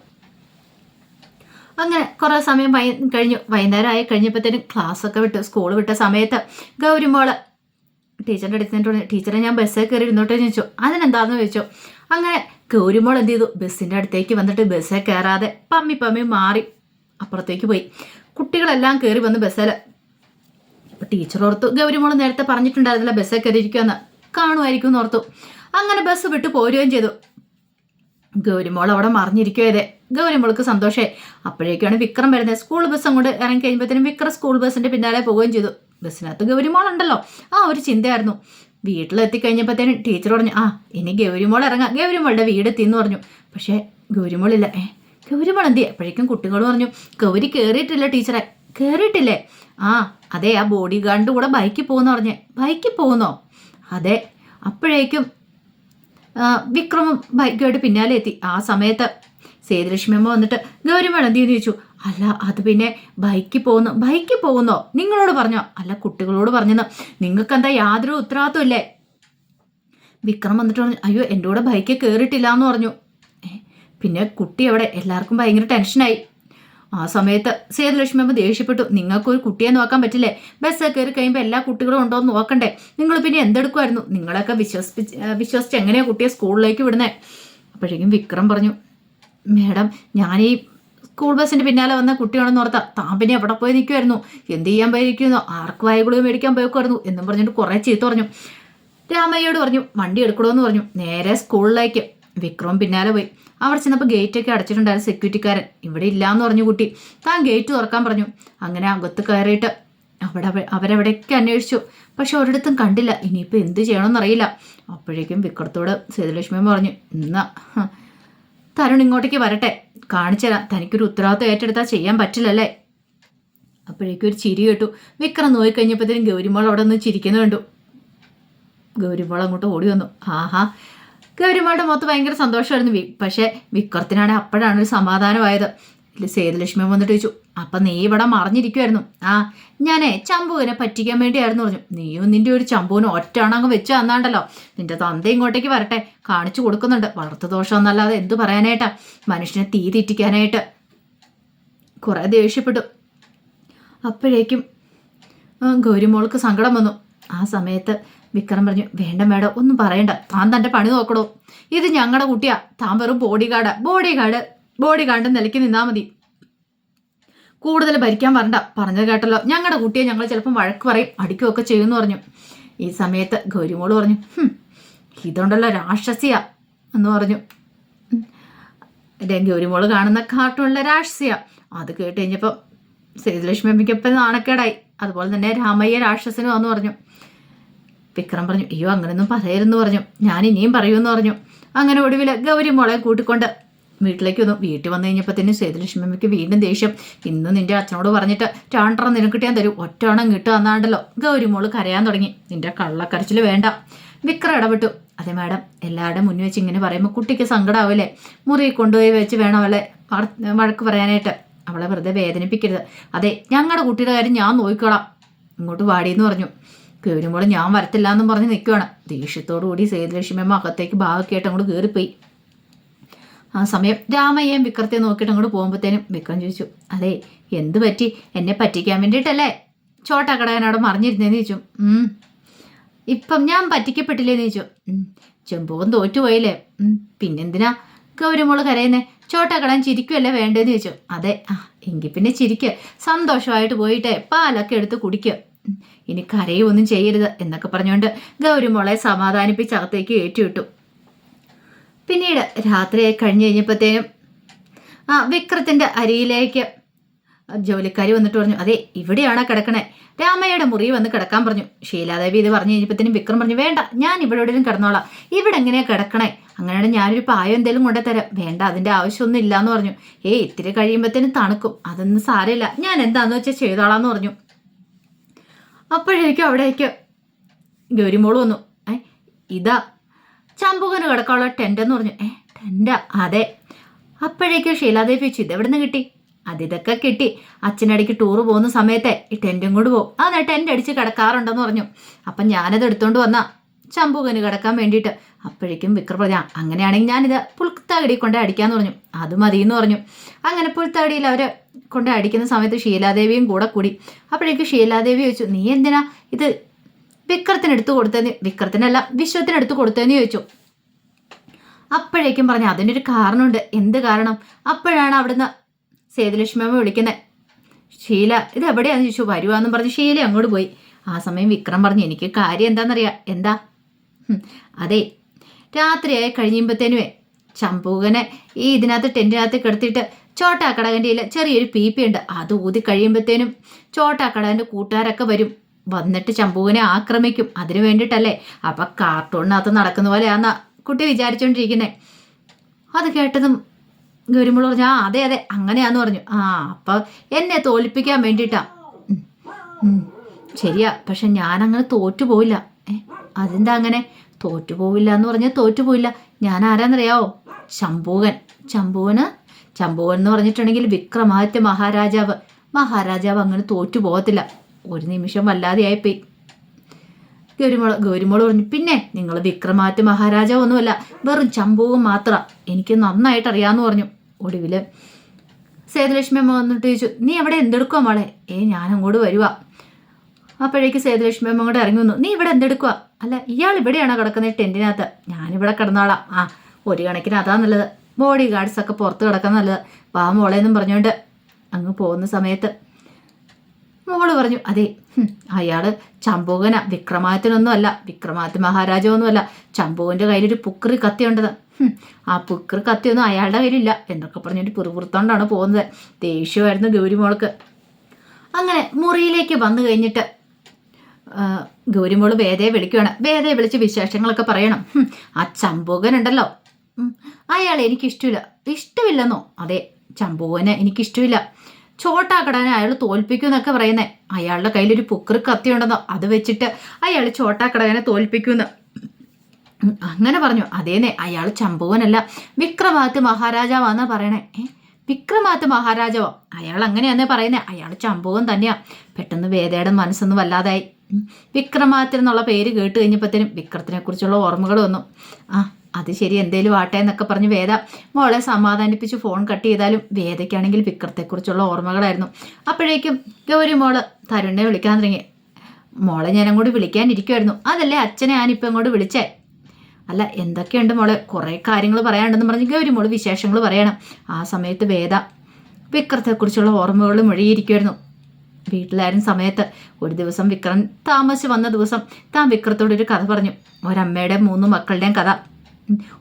അങ്ങനെ കുറേ സമയം കഴിഞ്ഞു. വൈകുന്നേരം ആയി കഴിഞ്ഞപ്പോഴത്തേനും ക്ലാസ്സൊക്കെ വിട്ട് സ്കൂൾ വിട്ട സമയത്ത് ഗൗരിമോള് ടീച്ചറിൻ്റെ അടുത്ത് നിന്നിട്ട്, ടീച്ചറെ ഞാൻ ബസ്സിൽ കയറി ഇരുന്നോട്ടെ ചോദിച്ചു. അതിനെന്താണെന്ന് ചോദിച്ചു. അങ്ങനെ ഗൗരിമോൾ എന്ത് ചെയ്തു, ബസ്സിൻ്റെ അടുത്തേക്ക് വന്നിട്ട് ബസ്സിൽ കയറാതെ പമ്മി മാറി അപ്പുറത്തേക്ക് പോയി. കുട്ടികളെല്ലാം കയറി വന്ന് ബസ്സിൽ. ടീച്ചർ ഓർത്തു ഗൗരിമോൾ നേരത്തെ പറഞ്ഞിട്ടുണ്ടായിരുന്നില്ല ബസ്സിൽ കയറിയിരിക്കുമെന്ന്, കാണുമായിരിക്കും എന്ന് ഓർത്തു. അങ്ങനെ ബസ് വിട്ട് പോരുകയും ചെയ്തു. ഗൗരിമോൾ അവിടെ മറിഞ്ഞിരിക്കുക ചെയ്തേ. ഗൗരിമോൾക്ക് സന്തോഷമായി. അപ്പോഴേക്കാണ് വിക്രം വരുന്നത്. സ്കൂൾ ബസ് അങ്ങോട്ട് ഇറങ്ങി കഴിയുമ്പോഴത്തേനും വിക്രം സ്കൂൾ ബസ്സിൻ്റെ പിന്നാലെ പോവുകയും ചെയ്തു. ബസ്സിനകത്ത് ഗൗരിമോൾ ഉണ്ടല്ലോ, ആ ഒരു ചിന്തയായിരുന്നു. വീട്ടിലെത്തിക്കഴിഞ്ഞപ്പോഴത്തേനും ടീച്ചർ പറഞ്ഞു, ഇനി ഗൗരിമോൾ ഇറങ്ങാം, ഗൗരിമോളുടെ വീടെത്തിന്ന് പറഞ്ഞു. പക്ഷേ ഗൗരിമോളില്ല. ഗൗരിമോൾ എന്തി? അപ്പോഴേക്കും കുട്ടികൾ പറഞ്ഞു, ഗൗരി കയറിയിട്ടില്ല ടീച്ചറെ. കയറിയിട്ടില്ലേ? അതെ, ആ ബോഡി ഗാർഡിൻ്റെ കൂടെ ബൈക്കിൽ പോകുന്നു പറഞ്ഞേ. ബൈക്കിൽ പോകുന്നോ? അതെ. അപ്പോഴേക്കും വിക്രമും ബൈക്കുമായിട്ട് പിന്നാലെ എത്തി. ആ സമയത്ത് സേതുലക്ഷ്മിയമ്മ വന്നിട്ട് ഗൗരിമോൾ എന്തിയെന്ന് ചോദിച്ചു. അല്ല, അത് പിന്നെ ബൈക്കിൽ പോകുന്നോ നിങ്ങളോട് പറഞ്ഞോ? അല്ല, കുട്ടികളോട് പറഞ്ഞെന്ന്. നിങ്ങൾക്ക് എന്താ യാതൊരു ഉത്തരവാദിത്വം ഇല്ലേ? വിക്രം വന്നിട്ട് പറഞ്ഞു, അയ്യോ എൻ്റെ കൂടെ ബൈക്കിൽ കയറിയിട്ടില്ല എന്ന് പറഞ്ഞു. പിന്നെ കുട്ടി അവിടെ എല്ലാവർക്കും ഭയങ്കര ടെൻഷനായി. ആ സമയത്ത് സേതുലക്ഷ്മിയമ്മ ദേഷ്യപ്പെട്ടു, നിങ്ങൾക്കൊരു കുട്ടിയെ നോക്കാൻ പറ്റില്ലേ? ബസ്സൊക്കെ കയറി കഴിയുമ്പോൾ എല്ലാ കുട്ടികളും ഉണ്ടോ എന്ന് നോക്കണ്ടേ? നിങ്ങൾ പിന്നെ എന്തെടുക്കുമായിരുന്നു? നിങ്ങളൊക്കെ വിശ്വസിച്ച് എങ്ങനെയാണ് കുട്ടിയെ സ്കൂളിലേക്ക് വിടുന്നേ? അപ്പോഴേക്കും വിക്രം പറഞ്ഞു, മേഡം ഞാൻ ഈ സ്കൂൾ ബസ്സിൻ്റെ പിന്നാലെ വന്ന കുട്ടിയാണെന്ന് ഓർത്താ താൻ പിന്നെ എവിടെ പോയി നിൽക്കുമായിരുന്നു, എന്ത് ചെയ്യാൻ പോയിരിക്കുന്നു, ആർക്ക് വായകുളിക മേടിക്കാൻ പോയേക്കുമായിരുന്നു എന്നും പറഞ്ഞിട്ട് കുറേ ചീത്ത പറഞ്ഞു. രാമയ്യോട് പറഞ്ഞു വണ്ടി എടുക്കണമെന്ന് പറഞ്ഞു. നേരെ സ്കൂളിലേക്ക് വിക്രം പിന്നാലെ പോയി. അവിടെ ചെന്നപ്പോൾ ഗേറ്റൊക്കെ അടച്ചിട്ടുണ്ടായിരുന്നു സെക്യൂരിറ്റിക്കാരൻ. ഇവിടെ ഇല്ലയെന്ന് പറഞ്ഞു കുട്ടി. താൻ ഗേറ്റ് തുറക്കാൻ പറഞ്ഞു. അങ്ങനെ അകത്ത് കയറിയിട്ട് അവരെവിടെയൊക്കെ അന്വേഷിച്ചു, പക്ഷെ ഒരിടത്തും കണ്ടില്ല. ഇനിയിപ്പോൾ എന്ത് ചെയ്യണമെന്നറിയില്ല. അപ്പോഴേക്കും വിക്രത്തോട് സേതുലക്ഷ്മി പറഞ്ഞു, എന്നാ തരുൺ ഇങ്ങോട്ടേക്ക് വരട്ടെ, കാണിച്ചു തരാം, തനിക്കൊരു ഉത്തരവാദിത്വം ഏറ്റെടുത്താൽ ചെയ്യാൻ പറ്റില്ലല്ലേ. അപ്പോഴേക്കും ഒരു ചിരി കേട്ടു. വിക്രം നോക്കിക്കഴിഞ്ഞപ്പോഴത്തേനും ഗൗരിമോൾ അവിടെ നിന്ന് ചിരിക്കുന്നത് കണ്ടു. ഗൗരിമോൾ അങ്ങോട്ട് ഓടി വന്നു. ആഹാ, ഗൗരിമോളുടെ മൊത്തം ഭയങ്കര സന്തോഷമായിരുന്നു. പക്ഷേ വിക്രത്തിനാണെങ്കിൽ അപ്പോഴാണ് ഒരു സമാധാനമായത്. സേതുലക്ഷ്മി വന്നിട്ട് ചോദിച്ചു, അപ്പം നീ ഇവിടെ മറിഞ്ഞിരിക്കുമായിരുന്നു? ആ, ഞാനേ ചമ്പുവിനെ പറ്റിക്കാൻ വേണ്ടിയായിരുന്നു പറഞ്ഞു. നീയും നിന്റെ ഒരു ചമ്പുവിന് ഒറ്റയാണങ്ങ് വെച്ച് തന്നാണ്ടല്ലോ. നിന്റെ തന്ത ഇങ്ങോട്ടേക്ക് വരട്ടെ, കാണിച്ചു കൊടുക്കുന്നുണ്ട്. വളർത്തു ദോഷം എന്നല്ലാതെ എന്തു പറയാനായിട്ടാ, മനുഷ്യനെ തീ തെറ്റിക്കാനായിട്ട്. കുറെ ദേഷ്യപ്പെട്ടു. അപ്പോഴേക്കും ഗൗരിമോൾക്ക് സങ്കടം വന്നു. ആ സമയത്ത് വിക്രം പറഞ്ഞു, വേണ്ട മേഡം, ഒന്നും പറയണ്ട, താൻ തൻ്റെ പണി നോക്കണോ. ഇത് ഞങ്ങളുടെ കുട്ടിയാ, താൻ വെറും ബോഡി ഗാർഡ് നിലയ്ക്ക് നിന്നാൽ മതി, കൂടുതൽ ഭരിക്കാൻ വരണ്ട. പറഞ്ഞത് കേട്ടല്ലോ, ഞങ്ങളുടെ കുട്ടിയെ ഞങ്ങൾ ചിലപ്പം വഴക്ക് പറയും, അടിക്കുകയൊക്കെ ചെയ്യുമെന്ന് പറഞ്ഞു. ഈ സമയത്ത് ഗൗരിമോള് പറഞ്ഞു, ഇതുണ്ടല്ലോ രാക്ഷസിയ എന്ന് പറഞ്ഞു. ഗൗരിമോള് കാണുന്ന കാട്ടുള്ള രാക്ഷസിയ. അത് കേട്ട് കഴിഞ്ഞപ്പോൾ സേതുലക്ഷ്മി അമ്മയ്ക്കൊപ്പം നാണക്കേടായി. അതുപോലെ തന്നെ രാമയ്യ രാക്ഷസനും വന്നു പറഞ്ഞു. വിക്രം പറഞ്ഞു, അയ്യോ അങ്ങനെയൊന്നും പറയരുതെന്ന് പറഞ്ഞു, ഞാൻ ഇനിയും പറയുമെന്ന് പറഞ്ഞു. അങ്ങനെ ഒടുവിൽ ഗൗരിമോളെ കൂട്ടിക്കൊണ്ട് വീട്ടിലേക്ക് വന്നു. വീട്ടിൽ വന്നു കഴിഞ്ഞപ്പോഴത്തേന് സേതുലക്ഷ്മി അമ്മയ്ക്ക് വീണ്ടും ദേഷ്യം. ഇന്ന് നിന്റെ അച്ഛനോട് പറഞ്ഞിട്ട് രണ്ടെണ്ണം നിനക്ക് ഞാൻ തരും, ഒറ്റയെണ്ണം കിട്ടുക എന്നാണ്ടല്ലോ. ഗൗരിമോള് കരയാൻ തുടങ്ങി. നിന്റെ കള്ളക്കരച്ചിൽ വേണ്ട. വിക്രം ഇടപെട്ടു. അതെ മാഡം, എല്ലാവരുടെ മുന്നിൽ വെച്ച് ഇങ്ങനെ പറയുമ്പോൾ കുട്ടിക്ക് സങ്കടമാവില്ലേ? മുറി കൊണ്ടുപോയി വെച്ച് വേണം അവളെ വഴക്ക് പറയാനായിട്ട്. അവളെ വെറുതെ വേദനിപ്പിക്കരുത്. അതെ, ഞങ്ങളുടെ കുട്ടിയുടെ കാര്യം ഞാൻ നോക്കിക്കോളാം, ഇങ്ങോട്ട് വാടിയെന്ന് പറഞ്ഞു. ഗൗരിമോള് ഞാൻ വരത്തില്ല എന്നും പറഞ്ഞ് നിൽക്കുകയാണ്. ദേഷ്യത്തോടു കൂടി സേതുലക്ഷ്മി അമ്മ അകത്തേക്ക് ഭാഗമായിട്ട് അങ്ങോട്ട് കയറിപ്പോയി. ആ സമയം രാമയ്യയും വിക്രത്തെ നോക്കിയിട്ട് അങ്ങോട്ട് പോകുമ്പോഴത്തേനും വിക്രം ചോദിച്ചു, അതെ എന്ത് പറ്റി? എന്നെ പറ്റിക്കാൻ വേണ്ടിയിട്ടല്ലേ ചോട്ടാക്കടകനോട് മറിഞ്ഞിരുന്നേന്ന് ചോദിച്ചു. ഇപ്പം ഞാൻ പറ്റിക്കപ്പെട്ടില്ലേന്ന് ചോദിച്ചു. ചെമ്പൂവൻ തോറ്റുപോയില്ലേ? പിന്നെന്തിനാ ഗൗരിമോള് കരയുന്നേ? ചോട്ടാക്കടൻ ചിരിക്കുമല്ലേ വേണ്ടതെന്ന് ചോദിച്ചു. അതെ, എങ്കിൽ പിന്നെ ചിരിക്കുക, സന്തോഷമായിട്ട് പോയിട്ടേ പാലൊക്കെ എടുത്ത് കുടിക്കുക, ഇനി കരയൊന്നും ചെയ്യരുത് എന്നൊക്കെ പറഞ്ഞുകൊണ്ട് ഗൗരിമോളെ സമാധാനിപ്പിച്ച് അകത്തേക്ക് ഏറ്റുവിട്ടു. പിന്നീട് രാത്രിയായി കഴിഞ്ഞ് കഴിഞ്ഞപ്പോഴത്തേനും വിക്രത്തിൻ്റെ അരിയിലേക്ക് ജോലിക്കാരി വന്നിട്ട് പറഞ്ഞു, അതെ ഇവിടെയാണോ കിടക്കണേ? രാമയ്യയുടെ മുറി വന്ന് കിടക്കാൻ പറഞ്ഞു. ശീലാദേവി ഇത് പറഞ്ഞു കഴിഞ്ഞപ്പോഴത്തേനും വിക്രം പറഞ്ഞു, വേണ്ട, ഞാൻ ഇവിടെ എവിടെയും കിടന്നോളാം, ഇവിടെ എങ്ങനെയാ കിടക്കണേ? അങ്ങനെയാണ് ഞാനൊരു പായം എന്തെങ്കിലും കൊണ്ടുതരാം. വേണ്ട, അതിൻ്റെ ആവശ്യമൊന്നും ഇല്ലയെന്ന് പറഞ്ഞു. ഇത്തിരി കഴിയുമ്പോഴത്തേനും തണുക്കും, അതൊന്നും സാരമില്ല, ഞാൻ എന്താണെന്ന് വെച്ചാൽ ചെയ്തോളാന്ന് പറഞ്ഞു. അപ്പോഴേക്കും അവിടേക്ക് ഗൗരിമോള് വന്നു. ഇതാ ചമ്പുകന് കിടക്കാനുള്ള ടെൻ്റെന്ന് പറഞ്ഞു. ടെൻ്റാ? അതെ. അപ്പോഴേക്കും ശീലാദേവി വെച്ചു, ഇതെവിടെ നിന്ന് കിട്ടി? അതിതൊക്കെ കിട്ടി, അച്ഛനടിക്ക് ടൂറ് പോകുന്ന സമയത്തെ ഈ ടെൻറ്റും കൊണ്ട് പോകും, അതെ ടെൻ്റ് അടിച്ച് കിടക്കാറുണ്ടെന്ന് പറഞ്ഞു. അപ്പം ഞാനത് എടുത്തുകൊണ്ട് വന്നാ ചമ്പുകന് കിടക്കാൻ വേണ്ടിയിട്ട്. അപ്പോഴേക്കും വിക്രം പറഞ്ഞു, അങ്ങനെയാണെങ്കിൽ ഞാനിത് പുൽത്തകടി കൊണ്ട് അടിക്കാന്ന് പറഞ്ഞു. അത് മതിയെന്ന് പറഞ്ഞു. അങ്ങനെ പുൽത്തകടിയിൽ അവർ കൊണ്ട് അടിക്കുന്ന സമയത്ത് ശീലാദേവിയും കൂടെ കൂടി. അപ്പോഴേക്കും ശീലാദേവി ചോദിച്ചു, നീ എന്തിനാ ഇത് വിക്രത്തിനെടുത്ത് കൊടുത്തതെന്ന്? വിക്രത്തിനല്ല, വിശ്വത്തിനെടുത്ത് കൊടുത്തതെന്ന് ചോദിച്ചു. അപ്പോഴേക്കും പറഞ്ഞു, അതിനൊരു കാരണമുണ്ട്. എന്ത് കാരണം? അപ്പോഴാണ് അവിടുന്ന് സേതുലക്ഷ്മി അമ്മ വിളിക്കുന്നത്. ഷീല ഇത് എവിടെയാണെന്ന് ചോദിച്ചു. വരുവാന്നും പറഞ്ഞ് ഷീല അങ്ങോട്ട് പോയി. ആ സമയം വിക്രം പറഞ്ഞു, എനിക്ക് കാര്യം എന്താണെന്നറിയാം. എന്താ? അതെ, രാത്രിയായി കഴിയുമ്പോഴത്തേനുവേ ചമ്പൂകനെ ഈ ഇതിനകത്ത് ടെൻറ്റിനകത്ത് കിടത്തിയിട്ട് ചോട്ടാക്കടകൻ്റെ ചെറിയൊരു പീപ്പിയുണ്ട്, അത് ഊതി കഴിയുമ്പോഴത്തേനും ചോട്ടാക്കടകൻ്റെ കൂട്ടുകാരൊക്കെ വരും, വന്നിട്ട് ചമ്പൂവിനെ ആക്രമിക്കും. അതിനു വേണ്ടിയിട്ടല്ലേ? അപ്പം കാർട്ടൂണിനകത്ത് നടക്കുന്ന പോലെയാന്നാ കുട്ടി വിചാരിച്ചുകൊണ്ടിരിക്കുന്നത്. അത് കേട്ടതും ഗൗരിമോള് പറഞ്ഞു, അതെ അതെ അങ്ങനെയാന്ന് പറഞ്ഞു. അപ്പം എന്നെ തോൽപ്പിക്കാൻ വേണ്ടിയിട്ടാ. ശരിയാ, പക്ഷെ ഞാനങ്ങനെ തോറ്റുപോയില്ല. അതെന്താ അങ്ങനെ? തോറ്റുപോവില്ല എന്ന് പറഞ്ഞാൽ തോറ്റുപോയില്ല. ഞാൻ ആരാന്നറിയാവോ? ചമ്പൂവൻ എന്ന് പറഞ്ഞിട്ടുണ്ടെങ്കിൽ വിക്രമാദിത്യ മഹാരാജാവ് അങ്ങനെ തോറ്റു പോകത്തില്ല. ഒരു നിമിഷം വല്ലാതെയായിപ്പോയി. ഗൗരിമോള് പറഞ്ഞു, പിന്നെ നിങ്ങൾ വിക്രമാദിത്യ മഹാരാജാവ് ഒന്നുമല്ല, വെറും ചമ്പൂവും മാത്രം, എനിക്ക് നന്നായിട്ട് അറിയാമെന്ന് പറഞ്ഞു. ഒടുവിൽ സേതുലക്ഷ്മി അമ്മ വന്നിട്ട് ചോദിച്ചു, നീ എവിടെ എന്തെടുക്കുക മോളെ? ഞാൻ അങ്ങോട്ട് വരുവാ. അപ്പോഴേക്ക് സേതുലക്ഷ്മി അമ്മ അങ്ങോട്ട് ഇറങ്ങി വന്നു. നീ ഇവിടെ എന്തെടുക്കുക? അല്ല, ഇയാൾ ഇവിടെയാണോ കിടക്കുന്നത് ടെൻറ്റിനകത്ത്? ഞാനിവിടെ കിടന്നോളാം. ഒരു കണക്കിന് അതാ നല്ലത്, ബോഡി ഗാർഡ്സൊക്കെ പുറത്ത് കിടക്കാൻ നല്ലത്, വാ മോളെ എന്നും പറഞ്ഞുകൊണ്ട് അങ്ങ് പോകുന്ന സമയത്ത് മോള് പറഞ്ഞു, അതെ അയാൾ ചമ്പൂകന, വിക്രമാദിത്യനൊന്നും അല്ല, വിക്രമാദിത്യ മഹാരാജാവൊന്നുമല്ല. ചമ്പൂവിൻ്റെ കയ്യിലൊരു പുക്കറി കത്തിയുണ്ടത്, ആ പുക്കറി കത്തിയൊന്നും അയാളുടെ കയ്യിലില്ല എന്നൊക്കെ പറഞ്ഞിട്ട് പിറുപിറുത്തോണ്ടാണ് പോകുന്നത്. ദേഷ്യമായിരുന്നു ഗൗരിമോൾക്ക്. അങ്ങനെ മുറിയിലേക്ക് വന്നു കഴിഞ്ഞിട്ട് ഗൗരിമോള് വേദയെ വിളിക്കുകയാണ്. വേദയെ വിളിച്ച് വിശേഷങ്ങളൊക്കെ പറയണം. ആ ചമ്പൂകനുണ്ടല്ലോ, അയാൾ ഇഷ്ടമില്ലെന്നോ? അതെ, ചമ്പൂവനെ എനിക്കിഷ്ടമില്ല. ചോട്ടാക്കടനെ അയാൾ തോൽപ്പിക്കുമെന്നൊക്കെ പറയുന്നേ. അയാളുടെ കയ്യിലൊരു പുക്കറി കത്തി ഉണ്ടെന്നോ, അത് വെച്ചിട്ട് അയാൾ ചോട്ടാക്കടകനെ തോൽപ്പിക്കുമെന്ന്. അങ്ങനെ പറഞ്ഞു. അതേന്നെ, അയാൾ ചമ്പുവനല്ല, വിക്രമാദിത്യ മഹാരാജാവാന്നാ പറയണേ. വിക്രമാദിത്യ മഹാരാജാവോ? അയാൾ അങ്ങനെയാന്നേ പറയുന്നേ, അയാൾ ചമ്പുവൻ തന്നെയാ. പെട്ടെന്ന് വേദയുടെ മനസ്സൊന്നും വല്ലാതായി. വിക്രമാദിത്യൻ എന്നുള്ള പേര് കേട്ട് കഴിഞ്ഞപ്പോഴത്തേനും വിക്രത്തിനെ കുറിച്ചുള്ള ഓർമ്മകൾ വന്നു. ആ, അത് ശരി, എന്തേലും ആട്ടെ എന്നൊക്കെ പറഞ്ഞ് വേദ മോളെ സമാധാനിപ്പിച്ച് ഫോൺ കട്ട് ചെയ്താലും വേദയ്ക്കാണെങ്കിൽ വിക്രത്തെക്കുറിച്ചുള്ള ഓർമ്മകളായിരുന്നു. അപ്പോഴേക്കും ഗൗരി മോള് തരുണിനെ വിളിക്കാൻ തുടങ്ങി. മോളെ ഞാൻ അങ്ങോട്ട് വിളിക്കാനിരിക്കുമായിരുന്നു, അതല്ലേ അച്ഛനെ ഞാനിപ്പോൾ അങ്ങോട്ട് വിളിച്ചേ. അല്ല, എന്തൊക്കെയുണ്ട് മോളെ, കുറേ കാര്യങ്ങൾ പറയാനുണ്ടെന്ന് പറഞ്ഞ് ഗൗരി മോള് വിശേഷങ്ങൾ പറയണം. ആ സമയത്ത് വേദ വിക്രത്തെക്കുറിച്ചുള്ള ഓർമ്മകൾ മൊഴിയിരിക്കുമായിരുന്നു. വീട്ടിലായിരുന്ന സമയത്ത് ഒരു ദിവസം വിക്രം താമസിച്ച് വന്ന ദിവസം താൻ വിക്രത്തോടൊരു കഥ പറഞ്ഞു. ഒരമ്മയുടെ 3 മക്കളുടെയും കഥ.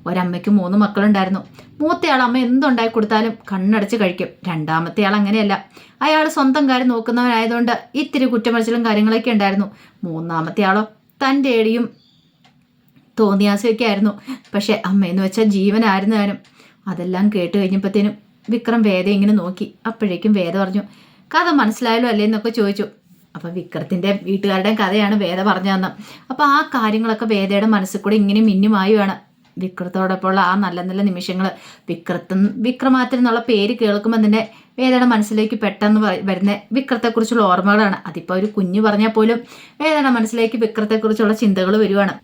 ഒരമ്മയ്ക്ക് 3 മക്കളുണ്ടായിരുന്നു. മൂത്തയാൾ അമ്മ എന്തുണ്ടായി കൊടുത്താലും കണ്ണടച്ച് കഴിക്കും. രണ്ടാമത്തെ ആൾ അങ്ങനെയല്ല, അയാൾ സ്വന്തം കാര്യം നോക്കുന്നവനായതുകൊണ്ട് ഇത്തിരി കുറ്റമറിച്ചിലും കാര്യങ്ങളൊക്കെ ഉണ്ടായിരുന്നു. മൂന്നാമത്തെ ആളോ തൻ്റെ ഏടിയും തോന്നിയാസയൊക്കെ ആയിരുന്നു. പക്ഷെ അമ്മയെന്ന് വെച്ചാൽ ജീവനായിരുന്നു താനും. അതെല്ലാം കേട്ട് കഴിഞ്ഞപ്പോഴത്തേനും വിക്രം വേദ ഇങ്ങനെ നോക്കി. അപ്പോഴേക്കും വേദ പറഞ്ഞു, കഥ മനസ്സിലായല്ലോ അല്ലേ എന്നൊക്കെ ചോദിച്ചു. അപ്പം വിക്രത്തിൻ്റെ വീട്ടുകാരുടെയും കഥയാണ് വേദ പറഞ്ഞു തന്നെ. അപ്പം ആ കാര്യങ്ങളൊക്കെ വേദയുടെ മനസ്സിൽ കൂടെ ഇങ്ങനെ മിന്നുമായുമാണ്. വിക്രത്തോടൊപ്പമുള്ള ആ നല്ല നല്ല നിമിഷങ്ങൾ, വിക്രമാദിത്യൻ എന്നുള്ള പേര് കേൾക്കുമ്പോൾ തന്നെ വേദയുടെ മനസ്സിലേക്ക് പെട്ടെന്ന് വരുന്ന വിക്രത്തെക്കുറിച്ചുള്ള ഓർമ്മകളാണ്. അതിപ്പോൾ ഒരു കുഞ്ഞു പറഞ്ഞാൽ പോലും വേദയുടെ മനസ്സിലേക്ക് വിക്രത്തെക്കുറിച്ചുള്ള ചിന്തകൾ വരുവാണ്.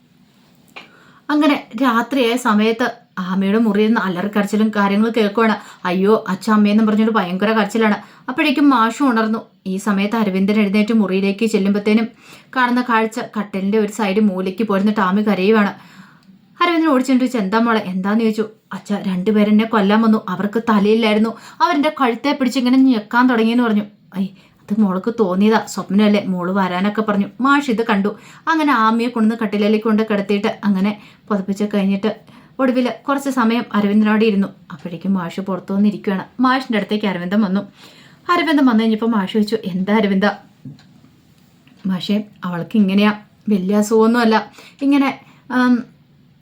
അങ്ങനെ രാത്രിയായ സമയത്ത് ആമയുടെ മുറിയിൽ നിന്ന് അലറിക്കരച്ചിലും കാര്യങ്ങളും കേൾക്കുവാണ്. അയ്യോ അച്ഛ അമ്മയെന്നും പറഞ്ഞൊരു ഭയങ്കര കരച്ചിലാണ്. അപ്പോഴേക്കും മാഷും ഉണർന്നു. ഈ സമയത്ത് അരവിന്ദൻ എഴുന്നേറ്റ് മുറിയിലേക്ക് ചെല്ലുമ്പോഴത്തേനും കാണുന്ന കാഴ്ച, കട്ടലിൻ്റെ ഒരു സൈഡ് മൂലയ്ക്ക് പോരുന്നിട്ട് ആമി കരയുവാണ്. അരവിന്ദൻ ഓടിച്ചെന്ന് ചോദിച്ചു, എന്താ മോളെ, എന്താന്ന് ചോദിച്ചു. അച്ഛ, 2 പേരെന്നെ കൊല്ലാൻ വന്നു, അവർക്ക് തലയില്ലായിരുന്നു, അവരെൻ്റെ കഴുത്തെ പിടിച്ചിങ്ങനെ ഞെക്കാൻ തുടങ്ങിയെന്ന് പറഞ്ഞു. അത് മോൾക്ക് തോന്നിയതാ, സ്വപ്നമല്ലേ, മോള് വരാനൊക്കെ പറഞ്ഞു. മാഷ് ഇത് കണ്ടു. അങ്ങനെ ആമിയെ കൊണ്ടുവന്ന് കട്ടിലേക്ക് കൊണ്ട് കിടത്തിയിട്ട് അങ്ങനെ പുതപ്പിച്ച് കഴിഞ്ഞിട്ട് ഒടുവിൽ കുറച്ച് സമയം അരവിന്ദനോടെ ഇരുന്നു. അപ്പോഴേക്കും മാഷ് പുറത്തു വന്നിരിക്കുകയാണ്. മാഷിൻ്റെ അടുത്തേക്ക് അരവിന്ദൻ വന്നു. അരവിന്ദൻ വന്നു കഴിഞ്ഞപ്പോൾ മാഷ് ചോദിച്ചു, എന്താ അരവിന്ദ? മാഷേ, അവൾക്ക് ഇങ്ങനെയാ, വലിയ അസുഖമൊന്നുമല്ല, ഇങ്ങനെ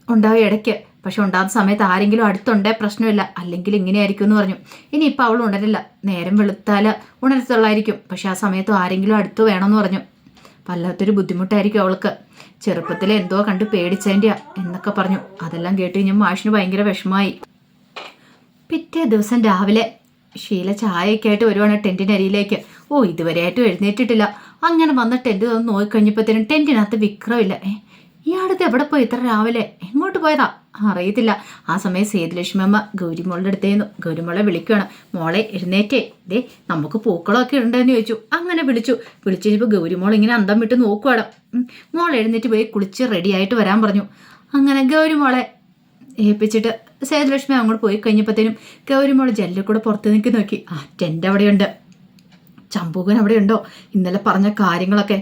ഉണ്ടാവും ഇടയ്ക്ക്. പക്ഷെ ഉണ്ടാകുന്ന സമയത്ത് ആരെങ്കിലും അടുത്തുണ്ടേ പ്രശ്നമില്ല, അല്ലെങ്കിൽ ഇങ്ങനെയായിരിക്കും എന്ന് പറഞ്ഞു. ഇനിയിപ്പോൾ അവൾ ഉണരില്ല, നേരം വെളുത്താൽ ഉണരത്തുള്ളായിരിക്കും. പക്ഷെ ആ സമയത്ത് ആരെങ്കിലും അടുത്ത് വേണമെന്ന് പറഞ്ഞു. വല്ലാത്തൊരു ബുദ്ധിമുട്ടായിരിക്കും അവൾക്ക്, ചെറുപ്പത്തിൽ എന്തോ കണ്ട് പേടിച്ചതിൻ്റെയാ എന്നൊക്കെ പറഞ്ഞു. അതെല്ലാം കേട്ട് കഴിഞ്ഞാൽ മാഷിന് ഭയങ്കര വിഷമമായി. പിറ്റേ ദിവസം രാവിലെ ഷീല ചായയൊക്കെ ആയിട്ട് വരുവാണ് ടെൻറ്റിനരിയിലേക്ക്. ഇതുവരെയായിട്ടും എഴുന്നേറ്റിട്ടില്ല. അങ്ങനെ വന്ന് ടെൻറ്റ് ഒന്ന് നോക്കിക്കഴിഞ്ഞപ്പോഴത്തേനും ടെൻറ്റിനകത്ത് വിക്രമില്ല. ഇയാളത് എവിടെ പോയി ഇത്ര രാവിലെ, എങ്ങോട്ട് പോയതാ അറിയത്തില്ല. ആ സമയം സേതുലക്ഷ്മി അമ്മ ഗൗരിമോളുടെ അടുത്തേന്നു. ഗൗരിമോളെ വിളിക്കുകയാണ്, മോളെ എഴുന്നേറ്റേ, ദേ നമുക്ക് പൂക്കളമൊക്കെ ഉണ്ടെന്ന് ചോദിച്ചു. അങ്ങനെ വിളിച്ചു കഴിഞ്ഞപ്പോൾ ഗൗരിമോൾ ഇങ്ങനെ അന്തം വിട്ട് നോക്കുവാണ്. മോൾ എഴുന്നേറ്റ് പോയി കുളിച്ച് റെഡി ആയിട്ട് വരാൻ പറഞ്ഞു. അങ്ങനെ ഗൗരിമോളെ ഏൽപ്പിച്ചിട്ട് സേതുലക്ഷ്മി അങ്ങോട്ട് പോയി കഴിഞ്ഞപ്പോഴത്തേനും ഗൗരിമോൾ ജനലിൽ കൂടെ പുറത്ത് നിൽക്കി നോക്കി. ടെൻ്റ് അവിടെയുണ്ട്, ചമ്പൂകൻ അവിടെ ഉണ്ടോ, ഇന്നലെ പറഞ്ഞ കാര്യങ്ങളൊക്കെ,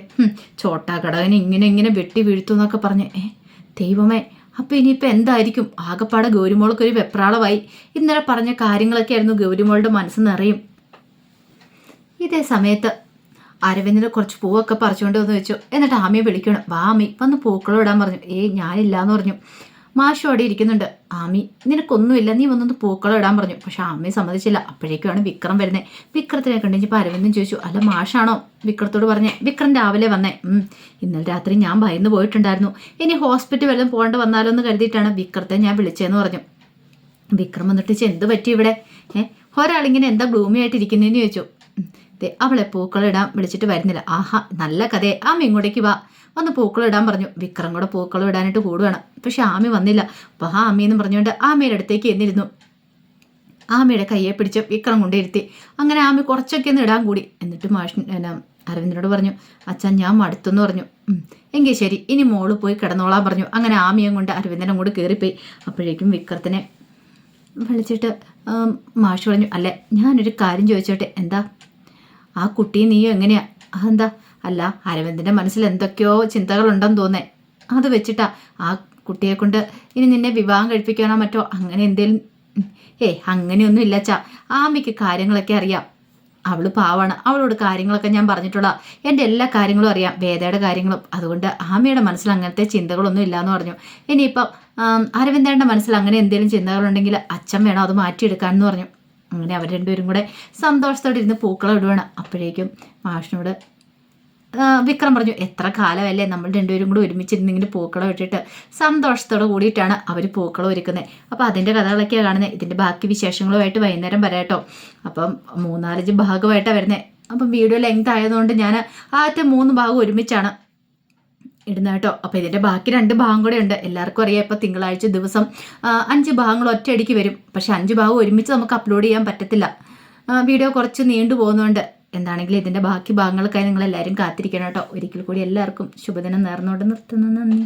ചോട്ടാക്കടകൻ ഇങ്ങനെ വെട്ടി വീഴ്ത്തു എന്നൊക്കെ പറഞ്ഞ്. ദൈവമേ, അപ്പം ഇനിയിപ്പോൾ എന്തായിരിക്കും? ആകപ്പാടെ ഗൗരിമോൾക്കൊരു വെപ്രാളമായി. ഇന്നലെ പറഞ്ഞ കാര്യങ്ങളൊക്കെ ആയിരുന്നു ഗൗരിമോളുടെ മനസ്സ് നിറയും. ഇതേ സമയത്ത് അരവിന്ദന് കുറച്ച് പൂവൊക്കെ പറിച്ചുകൊണ്ട് വന്ന് വെച്ചു. എന്നിട്ട് ആമിയെ വിളിക്കണം, വാ ആമി വന്ന് പൂക്കളം ഇടാൻ പറഞ്ഞു. ഞാനില്ലാന്ന് പറഞ്ഞു. മാഷും അവിടെ ഇരിക്കുന്നുണ്ട്. ആമി, നിനക്കൊന്നുമില്ല, നീ വന്നൊന്ന് പൂക്കളം ഇടാൻ പറഞ്ഞു. പക്ഷെ ആമി സമ്മതിച്ചില്ല. അപ്പോഴേക്കുമാണ് വിക്രം വരുന്നത്. വിക്രത്തിനെ കണ്ടുകഴിഞ്ഞപ്പോൾ അരവിന്ദൻ ചോദിച്ചു, അല്ല മാഷാണോ വിക്രത്തോട് പറഞ്ഞേ? വിക്രം രാവിലെ വന്നേ. ഇന്നലെ രാത്രി ഞാൻ ഭയന്ന് പോയിട്ടുണ്ടായിരുന്നു, ഇനി ഹോസ്പിറ്റൽ വല്ലതും പോകേണ്ട വന്നാലോ എന്ന് കരുതിയിട്ടാണ് വിക്രത്തെ ഞാൻ വിളിച്ചതെന്ന് പറഞ്ഞു. വിക്രം വന്നിട്ട് എന്ത് പറ്റി ഇവിടെ? ഒരാളിങ്ങനെ എന്താ ബ്ലൂമി ആയിട്ട് ഇരിക്കുന്നതെന്ന് ചോദിച്ചു. അവളെ പൂക്കളം ഇടാൻ വിളിച്ചിട്ട് വരുന്നില്ല. ആഹാ, നല്ല കഥയെ, ആമി ഇങ്ങോട്ടേക്ക് വാ, വന്ന് പൂക്കളം ഇടാൻ പറഞ്ഞു. വിക്രം കൂടെ പൂക്കളം ഇടാനായിട്ട് കൂടുകയാണ്. പക്ഷെ ആമി വന്നില്ല. അപ്പോൾ ആമി എന്ന് പറഞ്ഞുകൊണ്ട് ആമിയുടെ അടുത്തേക്ക് എന്നിരുന്നു. ആമിയുടെ കയ്യെ പിടിച്ച് വിക്രം കൊണ്ടിരുത്തി. അങ്ങനെ ആമി കുറച്ചൊക്കെ ഒന്ന് ഇടാൻ കൂടി. എന്നിട്ട് അരവിന്ദനോട് പറഞ്ഞു, അച്ഛൻ ഞാൻ മടുത്തെന്ന് പറഞ്ഞു. എങ്കിൽ ശരി, ഇനി മോള് പോയി കിടന്നോളാൻ പറഞ്ഞു. അങ്ങനെ ആമിയും കൊണ്ട് അരവിന്ദൻ അങ്ങോട്ട് കയറിപ്പോയി. അപ്പോഴേക്കും വിക്രത്തിനെ വിളിച്ചിട്ട് മാഷ് പറഞ്ഞു, അല്ലേ ഞാനൊരു കാര്യം ചോദിച്ചോട്ടെ, എന്താ? ആ കുട്ടി നീയോ എങ്ങനെയാ? അതെന്താ? അല്ല, അരവിന്ദൻ്റെ മനസ്സിൽ എന്തൊക്കെയോ ചിന്തകളുണ്ടെന്ന് തോന്നേ, അത് വെച്ചിട്ടാ ആ കുട്ടിയെ കൊണ്ട് ഇനി നിന്നെ വിവാഹം കഴിപ്പിക്കാനോ മറ്റോ അങ്ങനെ എന്തേലും? അങ്ങനെയൊന്നും ഇല്ല അച്ഛാ, ആമിക്ക് കാര്യങ്ങളൊക്കെ അറിയാം, അവള് പാവാണ്, അവളോട് കാര്യങ്ങളൊക്കെ ഞാൻ പറഞ്ഞിട്ടുള്ള, എൻ്റെ എല്ലാ കാര്യങ്ങളും അറിയാം, വേദയുടെ കാര്യങ്ങളും. അതുകൊണ്ട് ആമിയുടെ മനസ്സിൽ അങ്ങനത്തെ ചിന്തകളൊന്നും ഇല്ലയെന്ന് പറഞ്ഞു. ഇനിയിപ്പം അരവിന്ദൻ്റെ മനസ്സിൽ അങ്ങനെ എന്തെങ്കിലും ചിന്തകളുണ്ടെങ്കിൽ അച്ഛൻ വേണം അത് മാറ്റിയെടുക്കാമെന്ന് പറഞ്ഞു. അങ്ങനെ അവർ രണ്ടുപേരും കൂടെ സന്തോഷത്തോടെ ഇരുന്ന് പൂക്കളം ഇടുവാണ്. അപ്പോഴേക്കും മാഷിനോട് വിക്രം പറഞ്ഞു, എത്ര കാലമല്ലേ നമ്മൾ രണ്ടുപേരും കൂടി ഒരുമിച്ചിരുന്നെങ്കിൽ പൂക്കളം ഇട്ടിട്ട് സന്തോഷത്തോടെ കൂടിയിട്ടാണ് അവർ പൂക്കളം ഒരുക്കുന്നത്. അപ്പോൾ അതിൻ്റെ കഥകളൊക്കെയാണ് കാണുന്നത്. ഇതിൻ്റെ ബാക്കി വിശേഷങ്ങളുമായിട്ട് വൈകുന്നേരം വരാട്ടോ. അപ്പം 3-4 ഭാഗമായിട്ടാണ് വരുന്നത്. അപ്പം വീഡിയോ ലെങ്ത് ആയതുകൊണ്ട് ഞാൻ ആദ്യത്തെ 3 ഭാഗം ഒരുമിച്ചാണ് ഇടുന്നത് കേട്ടോ. അപ്പോൾ ഇതിൻ്റെ ബാക്കി 2 ഭാഗം കൂടെ ഉണ്ട്. എല്ലാവർക്കും അറിയാം, ഇപ്പോൾ തിങ്കളാഴ്ച ദിവസം 5 ഭാഗങ്ങൾ ഒറ്റയടിക്ക് വരും. പക്ഷെ 5 ഭാഗം ഒരുമിച്ച് നമുക്ക് അപ്ലോഡ് ചെയ്യാൻ പറ്റത്തില്ല. വീഡിയോ കുറച്ച് നീണ്ടു പോകുന്നുണ്ട്. എന്താണെങ്കിലും ഇതിൻ്റെ ബാക്കി ഭാഗങ്ങൾക്കായി നിങ്ങളെല്ലാവരും കാത്തിരിക്കണം കേട്ടോ. ഒരിക്കൽ കൂടി എല്ലാവർക്കും ശുഭദിനം നേർന്നുകൊണ്ട് നിർത്തുന്നു. നന്ദി.